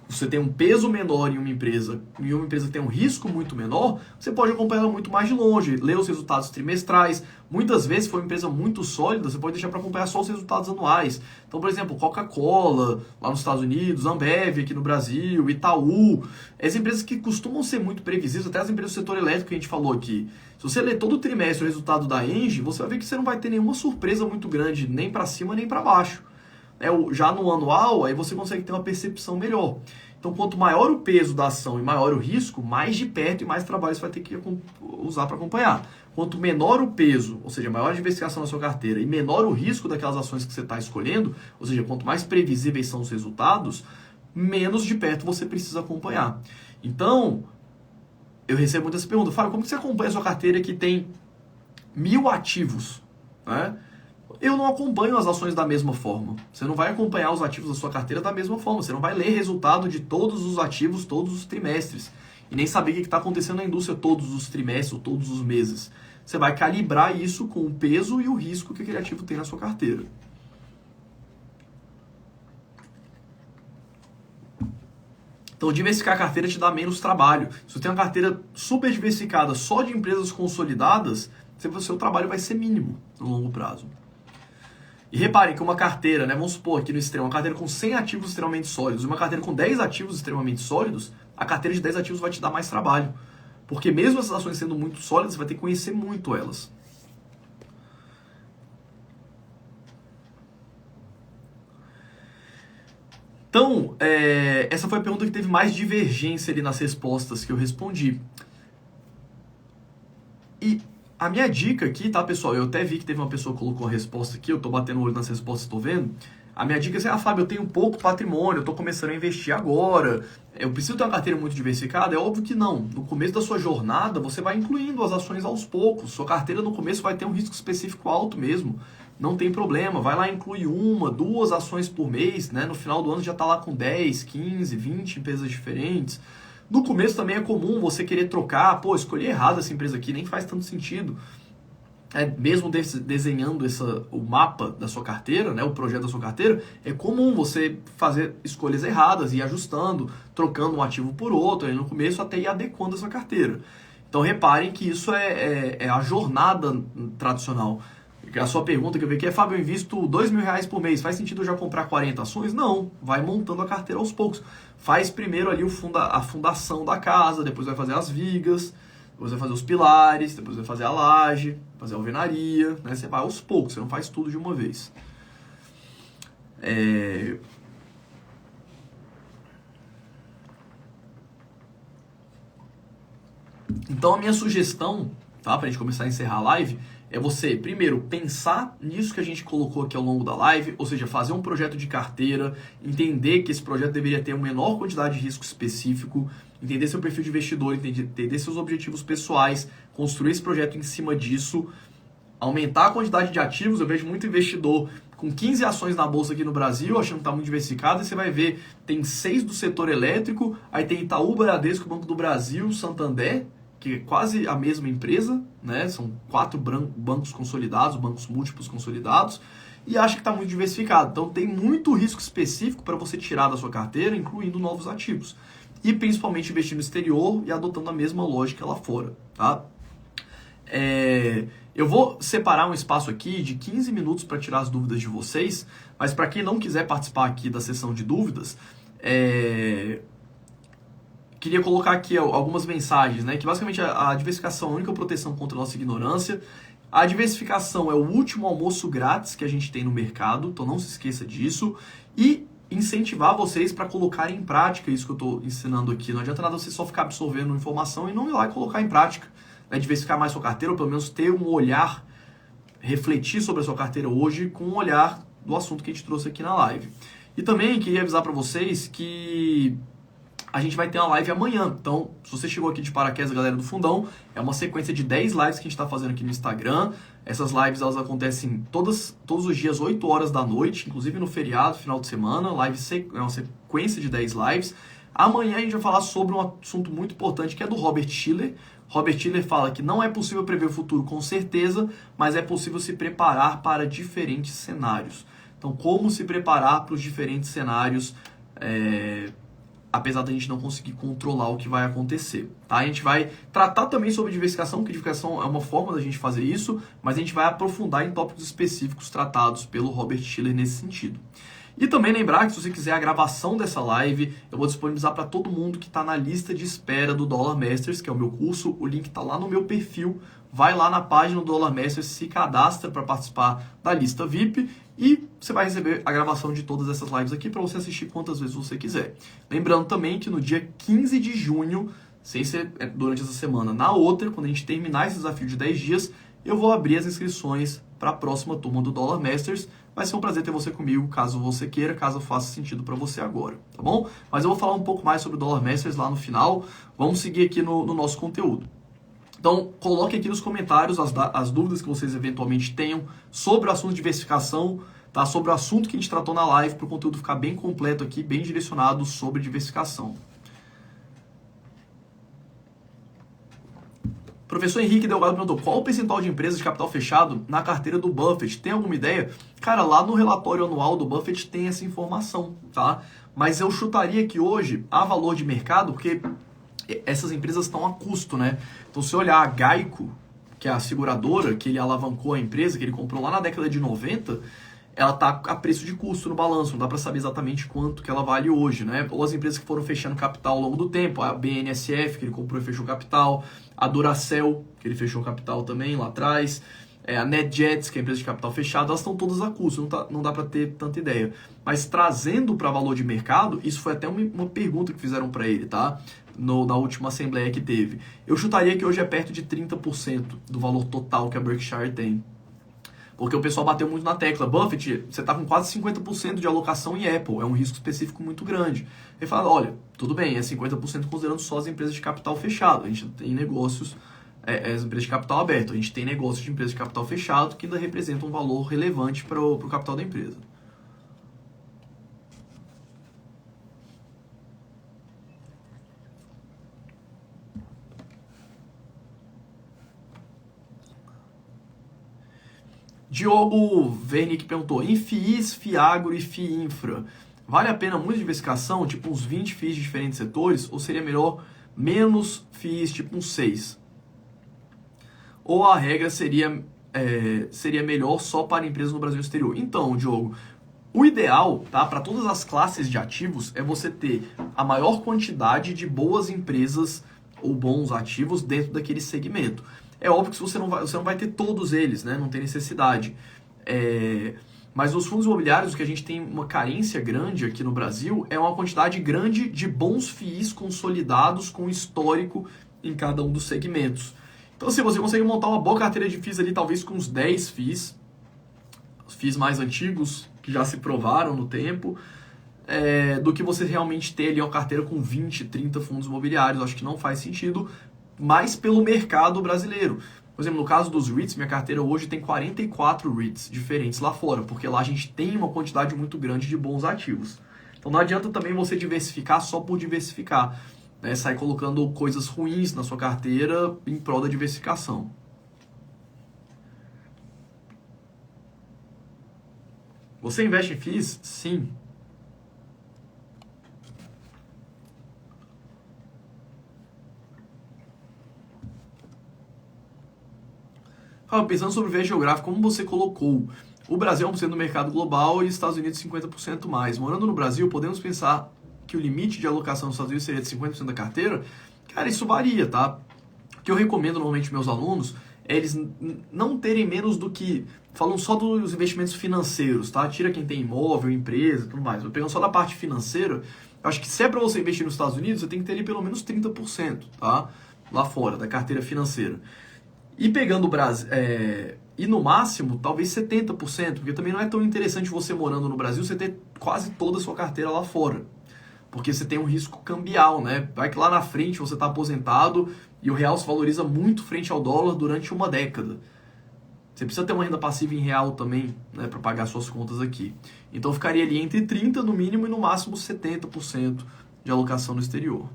você tem um peso menor em uma empresa que tem um risco muito menor, você pode acompanhar ela muito mais de longe, ler os resultados trimestrais. Muitas vezes, se for uma empresa muito sólida, você pode deixar para acompanhar só os resultados anuais. Então, por exemplo, Coca-Cola, lá nos Estados Unidos, Ambev aqui no Brasil, Itaú, as empresas que costumam ser muito previsíveis, até as empresas do setor elétrico que a gente falou aqui. Se você ler todo o trimestre o resultado da Engie, você vai ver que você não vai ter nenhuma surpresa muito grande, nem para cima nem para baixo. Já no anual, aí você consegue ter uma percepção melhor. Então, quanto maior o peso da ação e maior o risco, mais de perto e mais trabalho você vai ter que usar para acompanhar. Quanto menor o peso, ou seja, maior a diversificação na sua carteira e menor o risco daquelas ações que você está escolhendo, ou seja, quanto mais previsíveis são os resultados, menos de perto você precisa acompanhar. Então, eu recebo muitas perguntas. Fábio, como que você acompanha a sua carteira que tem 1000 ativos? Né? Eu não acompanho as ações da mesma forma. Você não vai acompanhar os ativos da sua carteira da mesma forma. Você não vai ler resultado de todos os ativos todos os trimestres. E nem saber o que está acontecendo na indústria todos os trimestres ou todos os meses. Você vai calibrar isso com o peso e o risco que aquele ativo tem na sua carteira. Então, diversificar a carteira te dá menos trabalho. Se você tem uma carteira super diversificada só de empresas consolidadas, o seu trabalho vai ser mínimo no longo prazo. E reparem que uma carteira, né, vamos supor aqui no extremo, uma carteira com 100 ativos extremamente sólidos e uma carteira com 10 ativos extremamente sólidos, a carteira de 10 ativos vai te dar mais trabalho. Porque mesmo essas ações sendo muito sólidas, você vai ter que conhecer muito elas. Então, essa foi a pergunta que teve mais divergência ali nas respostas que eu respondi. E a minha dica aqui, tá, pessoal? Eu até vi que teve uma pessoa que colocou a resposta aqui, eu tô batendo o olho nas respostas, tô vendo. A minha dica é Fábio, eu tenho pouco patrimônio, eu tô começando a investir agora, eu preciso ter uma carteira muito diversificada? É óbvio que não. No começo da sua jornada, você vai incluindo as ações aos poucos. Sua carteira no começo vai ter um risco específico alto mesmo. Não tem problema, vai lá, inclui 1, 2 ações por mês, né? No final do ano já tá lá com 10, 15, 20 empresas diferentes. No começo também é comum você querer trocar, escolhi errado essa empresa aqui, nem faz tanto sentido. Mesmo desenhando o mapa da sua carteira, né, o projeto da sua carteira, é comum você fazer escolhas erradas e ir ajustando, trocando um ativo por outro, aí no começo até ir adequando essa carteira. Então reparem que isso é a jornada tradicional. A sua pergunta que eu vi aqui é, Fábio, eu invisto R$2.000 por mês, faz sentido eu já comprar 40 ações? Não, vai montando a carteira aos poucos. Faz primeiro ali a fundação da casa, depois vai fazer as vigas, depois vai fazer os pilares, depois vai fazer a laje, fazer a alvenaria, né? Você vai aos poucos, você não faz tudo de uma vez. Então a minha sugestão, tá, pra gente começar a encerrar a live, é você, primeiro, pensar nisso que a gente colocou aqui ao longo da live, ou seja, fazer um projeto de carteira, entender que esse projeto deveria ter uma menor quantidade de risco específico, entender seu perfil de investidor, entender seus objetivos pessoais, construir esse projeto em cima disso, aumentar a quantidade de ativos. Eu vejo muito investidor com 15 ações na bolsa aqui no Brasil, achando que está muito diversificado, e você vai ver, tem 6 do setor elétrico, aí tem Itaú, Bradesco, Banco do Brasil, Santander, que é quase a mesma empresa, né? São 4 bancos consolidados, bancos múltiplos consolidados, e acha que está muito diversificado. Então tem muito risco específico para você tirar da sua carteira, incluindo novos ativos. E principalmente investir no exterior e adotando a mesma lógica lá fora, tá? Eu vou separar um espaço aqui de 15 minutos para tirar as dúvidas de vocês, mas para quem não quiser participar aqui da sessão de dúvidas, queria colocar aqui algumas mensagens, né? Que basicamente a diversificação é a única proteção contra a nossa ignorância. A diversificação é o último almoço grátis que a gente tem no mercado, então não se esqueça disso. E incentivar vocês para colocarem em prática isso que eu estou ensinando aqui. Não adianta nada você só ficar absorvendo informação e não ir lá e colocar em prática. Diversificar mais sua carteira, ou pelo menos ter um olhar, refletir sobre a sua carteira hoje com um olhar do assunto que a gente trouxe aqui na live. E também queria avisar para vocês que a gente vai ter uma live amanhã. Então, se você chegou aqui de paraquedas, galera do Fundão, é uma sequência de 10 lives que a gente está fazendo aqui no Instagram. Essas lives, elas acontecem todos os dias, 8 horas da noite, inclusive no feriado, final de semana. É uma sequência de 10 lives. Amanhã a gente vai falar sobre um assunto muito importante, que é do Robert Shiller. Robert Shiller fala que não é possível prever o futuro com certeza, mas é possível se preparar para diferentes cenários. Então, como se preparar para os diferentes cenários, apesar da gente não conseguir controlar o que vai acontecer, tá? A gente vai tratar também sobre diversificação, porque diversificação é uma forma da gente fazer isso, mas a gente vai aprofundar em tópicos específicos tratados pelo Robert Shiller nesse sentido. E também lembrar que se você quiser a gravação dessa live, eu vou disponibilizar para todo mundo que está na lista de espera do Dollar Masters, que é o meu curso. O link está lá no meu perfil. Vai lá na página do Dollar Masters, se cadastra para participar da lista VIP e você vai receber a gravação de todas essas lives aqui para você assistir quantas vezes você quiser. Lembrando também que no dia 15 de junho, sem ser durante essa semana, na outra, quando a gente terminar esse desafio de 10 dias, eu vou abrir as inscrições para a próxima turma do Dollar Masters. Vai ser um prazer ter você comigo, caso você queira, caso faça sentido para você agora, tá bom? Mas eu vou falar um pouco mais sobre o Dollar Masters lá no final. Vamos seguir aqui no nosso conteúdo. Então, coloque aqui nos comentários as dúvidas que vocês eventualmente tenham sobre o assunto de diversificação, tá? Sobre o assunto que a gente tratou na live, para o conteúdo ficar bem completo aqui, bem direcionado sobre diversificação. Professor Henrique Delgado perguntou, qual o percentual de empresas de capital fechado na carteira do Buffett? Tem alguma ideia? Cara, lá no relatório anual do Buffett tem essa informação, tá? Mas eu chutaria que hoje, a valor de mercado, porque essas empresas estão a custo, né? Então, se olhar a Geico, que é a seguradora, que ele alavancou a empresa, que ele comprou lá na década de 90, ela está a preço de custo no balanço, não dá para saber exatamente quanto que ela vale hoje, né? Ou as empresas que foram fechando capital ao longo do tempo, a BNSF, que ele comprou e fechou capital, a Duracell, que ele fechou capital também lá atrás, a NetJets, que é a empresa de capital fechado, elas estão todas a custo, não dá para ter tanta ideia. Mas trazendo para valor de mercado, isso foi até uma pergunta que fizeram para ele, tá? Na última assembleia que teve. Eu chutaria que hoje é perto de 30% do valor total que a Berkshire tem. Porque o pessoal bateu muito na tecla. Buffett, você está com quase 50% de alocação em Apple. É um risco específico muito grande. Ele fala, olha, tudo bem, é 50% considerando só as empresas de capital fechado. A gente tem negócios, as empresas de capital aberto. A gente tem negócios de empresas de capital fechado que ainda representam um valor relevante para o capital da empresa. Diogo Wernick perguntou, em FIIs, FIAGRO e FIINFRA, vale a pena muita diversificação, tipo uns 20 FIIs de diferentes setores, ou seria melhor menos FIIs, tipo uns 6? Ou a regra seria seria melhor só para empresas no Brasil e no exterior? Então, Diogo, o ideal, tá, para todas as classes de ativos é você ter a maior quantidade de boas empresas ou bons ativos dentro daquele segmento. É óbvio que você não vai ter todos eles, né? Não tem necessidade. Mas nos fundos imobiliários, o que a gente tem uma carência grande aqui no Brasil é uma quantidade grande de bons FIIs consolidados com histórico em cada um dos segmentos. Então, assim, você consegue montar uma boa carteira de FIIs ali, talvez com uns 10 FIIs, os FIIs mais antigos, que já se provaram no tempo, do que você realmente ter ali uma carteira com 20, 30 fundos imobiliários. Acho que não faz sentido, mais pelo mercado brasileiro. Por exemplo, no caso dos REITs, minha carteira hoje tem 44 REITs diferentes lá fora, porque lá a gente tem uma quantidade muito grande de bons ativos. Então não adianta também você diversificar só por diversificar, né? Sair colocando coisas ruins na sua carteira em prol da diversificação. Você investe em FIIs? Sim. Pensando sobre o viés geográfico, como você colocou, o Brasil é 1% do mercado global e os Estados Unidos 50% mais. Morando no Brasil, podemos pensar que o limite de alocação nos Estados Unidos seria de 50% da carteira? Cara, isso varia, tá? O que eu recomendo normalmente meus alunos é eles não terem menos do que... Falando só dos investimentos financeiros, tá? Tira quem tem imóvel, empresa, tudo mais. Eu pegando só da parte financeira, eu acho que se é para você investir nos Estados Unidos, você tem que ter ali pelo menos 30%, tá? Lá fora, da carteira financeira. E pegando o Brasil, e no máximo, talvez 70%, porque também não é tão interessante você morando no Brasil, você ter quase toda a sua carteira lá fora. Porque você tem um risco cambial, né? Vai que lá na frente você está aposentado e o real se valoriza muito frente ao dólar durante uma década. Você precisa ter uma renda passiva em real também, né, para pagar suas contas aqui. Então ficaria ali entre 30% no mínimo e no máximo 70% de alocação no exterior.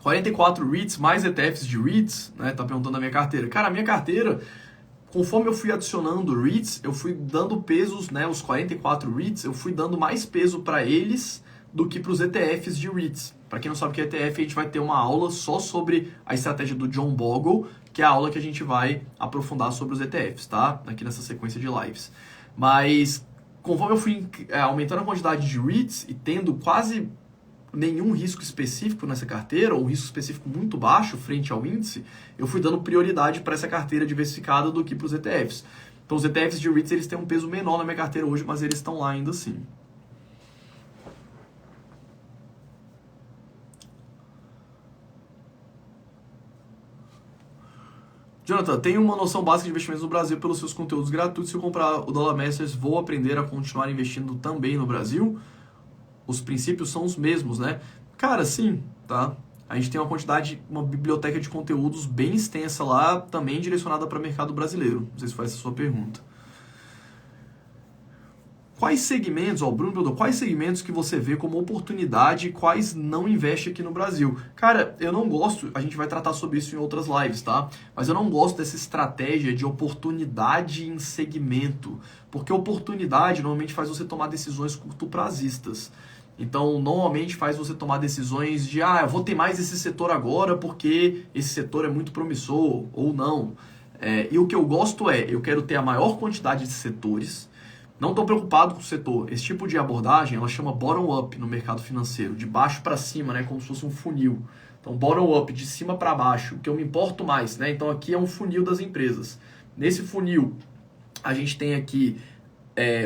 $44 REITs mais ETFs de REITs, né? Tá perguntando a minha carteira. Cara, a minha carteira, conforme eu fui adicionando REITs, eu fui dando pesos, né? Os 44 REITs, eu fui dando mais peso para eles do que para os ETFs de REITs. Para quem não sabe o que é ETF, a gente vai ter uma aula só sobre a estratégia do John Bogle, que é a aula que a gente vai aprofundar sobre os ETFs, tá? Aqui nessa sequência de lives. Mas, conforme eu fui aumentando a quantidade de REITs e tendo quase nenhum risco específico nessa carteira, ou um risco específico muito baixo frente ao índice, eu fui dando prioridade para essa carteira diversificada do que para os ETFs. Então os ETFs de REITs eles têm um peso menor na minha carteira hoje, mas eles estão lá ainda assim. Jonathan, tenho uma noção básica de investimentos no Brasil pelos seus conteúdos gratuitos. Se eu comprar o Dollar Masters, vou aprender a continuar investindo também no Brasil? Os princípios são os mesmos, né? Cara, sim, tá? A gente tem uma biblioteca de conteúdos bem extensa lá, também direcionada para o mercado brasileiro. Não sei se foi essa a sua pergunta. Quais segmentos, o Bruno perguntou, quais segmentos que você vê como oportunidade e quais não investe aqui no Brasil? Cara, eu não gosto, a gente vai tratar sobre isso em outras lives, tá? Mas eu não gosto dessa estratégia de oportunidade em segmento, porque oportunidade normalmente faz você tomar decisões curto-prazistas. Então, normalmente faz você tomar decisões de, eu vou ter mais esse setor agora porque esse setor é muito promissor, ou não. E o que eu gosto eu quero ter a maior quantidade de setores. Não estou preocupado com o setor. Esse tipo de abordagem, ela chama bottom-up no mercado financeiro, de baixo para cima, né, como se fosse um funil. Então, bottom-up, de cima para baixo, que eu me importo mais, né? Então, aqui é um funil das empresas. Nesse funil, a gente tem aqui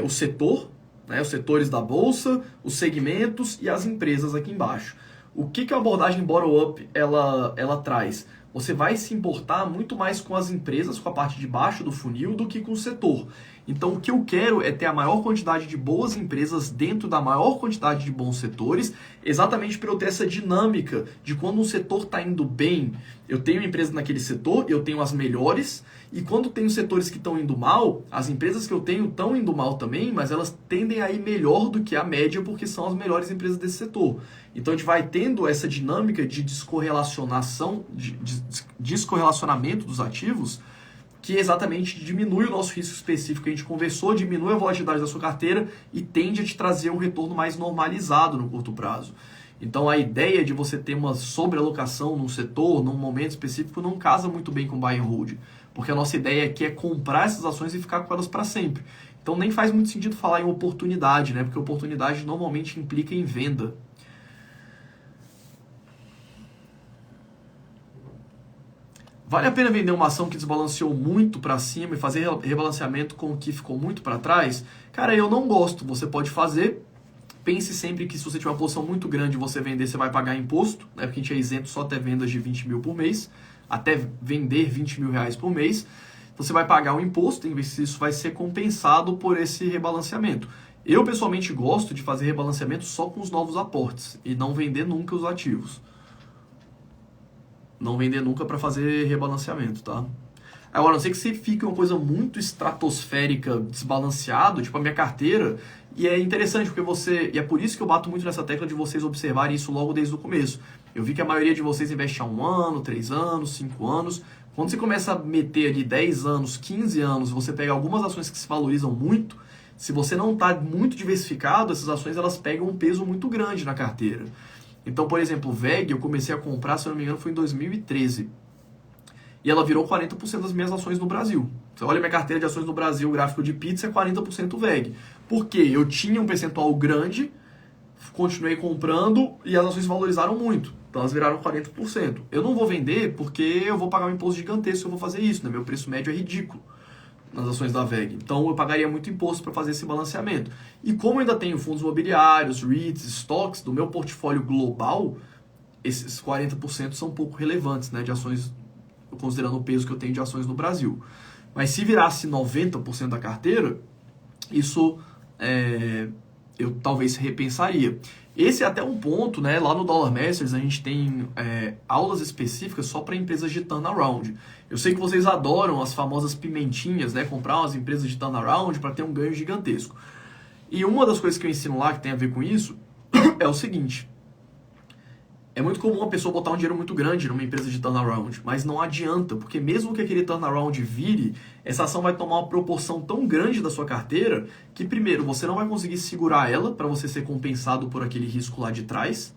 o setor, né, os setores da bolsa, os segmentos e as empresas aqui embaixo. O que a abordagem bottom-up ela traz? Você vai se importar muito mais com as empresas, com a parte de baixo do funil, do que com o setor. Então, o que eu quero é ter a maior quantidade de boas empresas dentro da maior quantidade de bons setores, exatamente para eu ter essa dinâmica de quando um setor está indo bem, eu tenho empresas naquele setor, eu tenho as melhores, e quando tenho setores que estão indo mal, as empresas que eu tenho estão indo mal também, mas elas tendem a ir melhor do que a média, porque são as melhores empresas desse setor. Então, a gente vai tendo essa dinâmica de descorrelacionação, de descorrelacionamento dos ativos, que exatamente diminui o nosso risco específico que a gente conversou, diminui a volatilidade da sua carteira e tende a te trazer um retorno mais normalizado no curto prazo. Então a ideia de você ter uma sobrealocação num setor, num momento específico, não casa muito bem com buy and hold. Porque a nossa ideia aqui é comprar essas ações e ficar com elas para sempre. Então nem faz muito sentido falar em oportunidade, né? Porque oportunidade normalmente implica em venda. Vale a pena vender uma ação que desbalanceou muito para cima e fazer rebalanceamento com o que ficou muito para trás? Cara, eu não gosto. Você pode fazer. Pense sempre que se você tiver uma posição muito grande e você vender, você vai pagar imposto, né? Porque a gente é isento só até vendas de 20 mil por mês, até vender 20 mil reais por mês. Você vai pagar o imposto, e isso vai ser compensado por esse rebalanceamento. Eu, pessoalmente, gosto de fazer rebalanceamento só com os novos aportes e não vender nunca os ativos. Não vender nunca para fazer rebalanceamento, tá? Agora, a não ser que você fique uma coisa muito estratosférica, desbalanceado, tipo a minha carteira, e é interessante porque e é por isso que eu bato muito nessa tecla de vocês observarem isso logo desde o começo. Eu vi que a maioria de vocês investe há 1 ano, 3 anos, 5 anos. Quando você começa a meter ali 10 anos, 15 anos, você pega algumas ações que se valorizam muito, se você não está muito diversificado, essas ações elas pegam um peso muito grande na carteira. Então, por exemplo, o VEG eu comecei a comprar, se eu não me engano, foi em 2013. E ela virou 40% das minhas ações no Brasil. Você olha minha carteira de ações no Brasil, o gráfico de pizza é 40% VEG. Por quê? Eu tinha um percentual grande, continuei comprando e as ações valorizaram muito. Então elas viraram 40%. Eu não vou vender porque eu vou pagar um imposto gigantesco se eu vou fazer isso, né? Meu preço médio é ridículo nas ações da VEG. Então eu pagaria muito imposto para fazer esse balanceamento. E como eu ainda tenho fundos imobiliários, REITs, stocks, do meu portfólio global, esses 40% são um pouco relevantes, né, de ações, considerando o peso que eu tenho de ações no Brasil. Mas se virasse 90% da carteira, isso eu talvez repensaria. Esse é até um ponto, né? Lá no Dollar Masters a gente tem aulas específicas só para empresas de turnaround. Eu sei que vocês adoram as famosas pimentinhas, né? Comprar umas empresas de turnaround para ter um ganho gigantesco. E uma das coisas que eu ensino lá que tem a ver com isso é o seguinte. É muito comum uma pessoa botar um dinheiro muito grande numa empresa de turnaround, mas não adianta, porque mesmo que aquele turnaround vire, essa ação vai tomar uma proporção tão grande da sua carteira que, primeiro, você não vai conseguir segurar ela para você ser compensado por aquele risco lá de trás,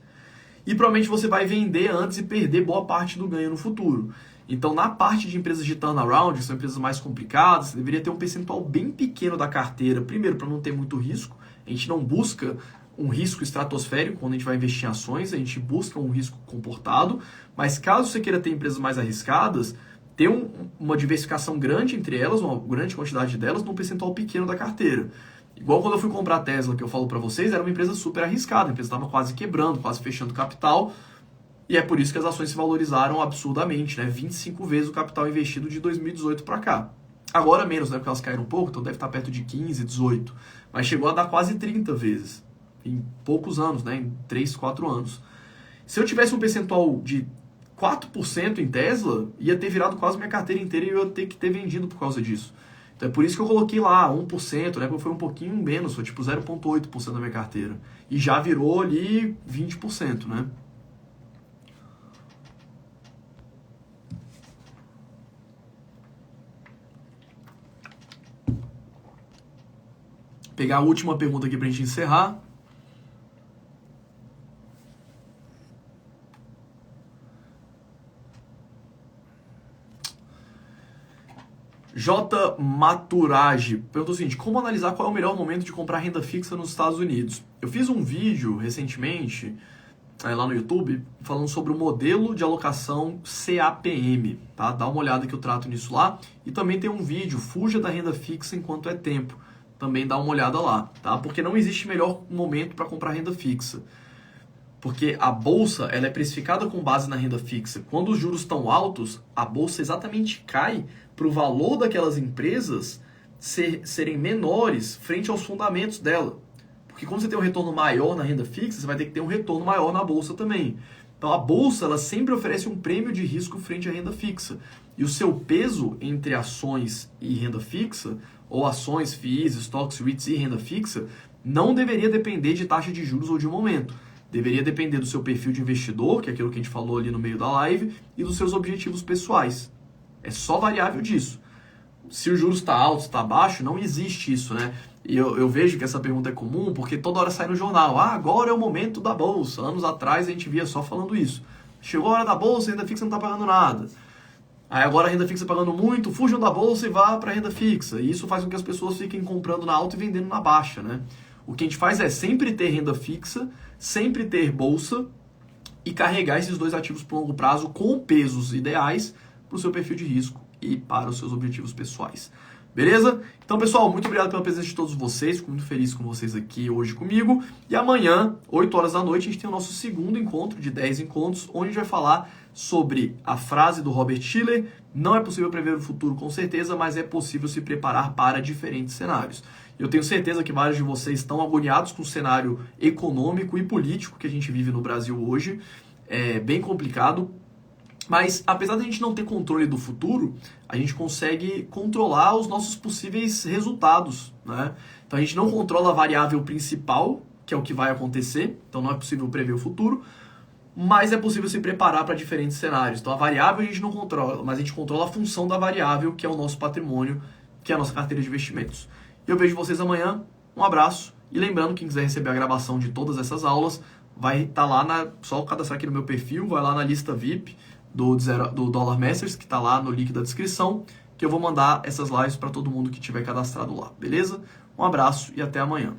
e provavelmente você vai vender antes e perder boa parte do ganho no futuro. Então, na parte de empresas de turnaround, que são empresas mais complicadas, você deveria ter um percentual bem pequeno da carteira, primeiro, para não ter muito risco. A gente não busca um risco estratosférico quando a gente vai investir em ações, a gente busca um risco comportado, mas caso você queira ter empresas mais arriscadas, ter uma diversificação grande entre elas, uma grande quantidade delas, num percentual pequeno da carteira. Igual quando eu fui comprar a Tesla, que eu falo para vocês, era uma empresa super arriscada, a empresa estava quase quebrando, quase fechando capital, e é por isso que as ações se valorizaram absurdamente, né? 25 vezes o capital investido de 2018 para cá. Agora menos, né? Porque elas caíram um pouco, então deve estar perto de 15, 18, mas chegou a dar quase 30 vezes. Em poucos anos, né? Em 3, 4 anos. Se eu tivesse um percentual de 4% em Tesla, ia ter virado quase minha carteira inteira e eu ia ter que ter vendido por causa disso. Então é por isso que eu coloquei lá 1%, né? Porque foi um pouquinho menos, foi tipo 0,8% da minha carteira. E já virou ali 20%, né? Vou pegar a última pergunta aqui pra gente encerrar. J. Maturage perguntou o seguinte: como analisar qual é o melhor momento de comprar renda fixa nos Estados Unidos? Eu fiz um vídeo recentemente lá no YouTube falando sobre o modelo de alocação CAPM, tá? Dá uma olhada que eu trato nisso lá. E também tem um vídeo, Fuja da Renda Fixa Enquanto é Tempo. Também dá uma olhada lá, tá? Porque não existe melhor momento para comprar renda fixa. Porque a bolsa ela é precificada com base na renda fixa. Quando os juros estão altos, a bolsa exatamente cai para o valor daquelas empresas serem menores frente aos fundamentos dela. Porque quando você tem um retorno maior na renda fixa, você vai ter que ter um retorno maior na bolsa também. Então a bolsa ela sempre oferece um prêmio de risco frente à renda fixa. E o seu peso entre ações e renda fixa, ou ações, FIIs, stocks, REITs e renda fixa, não deveria depender de taxa de juros ou de momento. Deveria depender do seu perfil de investidor, que é aquilo que a gente falou ali no meio da live, e dos seus objetivos pessoais. É só variável disso. Se o juros está alto, está baixo, não existe isso, né? E eu vejo que essa pergunta é comum porque toda hora sai no jornal. Ah, agora é o momento da bolsa. Anos atrás a gente via só falando isso. Chegou a hora da bolsa, a renda fixa não está pagando nada. Aí agora a renda fixa pagando muito, fujam da bolsa e vá para a renda fixa. E isso faz com que as pessoas fiquem comprando na alta e vendendo na baixa, né? O que a gente faz é sempre ter renda fixa, sempre ter bolsa e carregar esses dois ativos por longo prazo com pesos ideais para o seu perfil de risco e para os seus objetivos pessoais. Beleza? Então, pessoal, muito obrigado pela presença de todos vocês. Fico muito feliz com vocês aqui hoje comigo. E amanhã, 8 horas da noite, a gente tem o nosso segundo encontro de 10 encontros, onde a gente vai falar sobre a frase do Robert Shiller: não é possível prever o futuro com certeza, mas é possível se preparar para diferentes cenários. Eu tenho certeza que vários de vocês estão agoniados com o cenário econômico e político que a gente vive no Brasil hoje. É bem complicado. Mas, apesar de a gente não ter controle do futuro, a gente consegue controlar os nossos possíveis resultados, né? Então, a gente não controla a variável principal, que é o que vai acontecer. Então, não é possível prever o futuro. Mas é possível se preparar para diferentes cenários. Então, a variável a gente não controla, mas a gente controla a função da variável, que é o nosso patrimônio, que é a nossa carteira de investimentos. Eu vejo vocês amanhã. Um abraço. E lembrando, quem quiser receber a gravação de todas essas aulas, vai estar lá, só cadastrar aqui no meu perfil, vai lá na lista VIP do Dollar Masters, que está lá no link da descrição, que eu vou mandar essas lives para todo mundo que tiver cadastrado lá, beleza? Um abraço e até amanhã.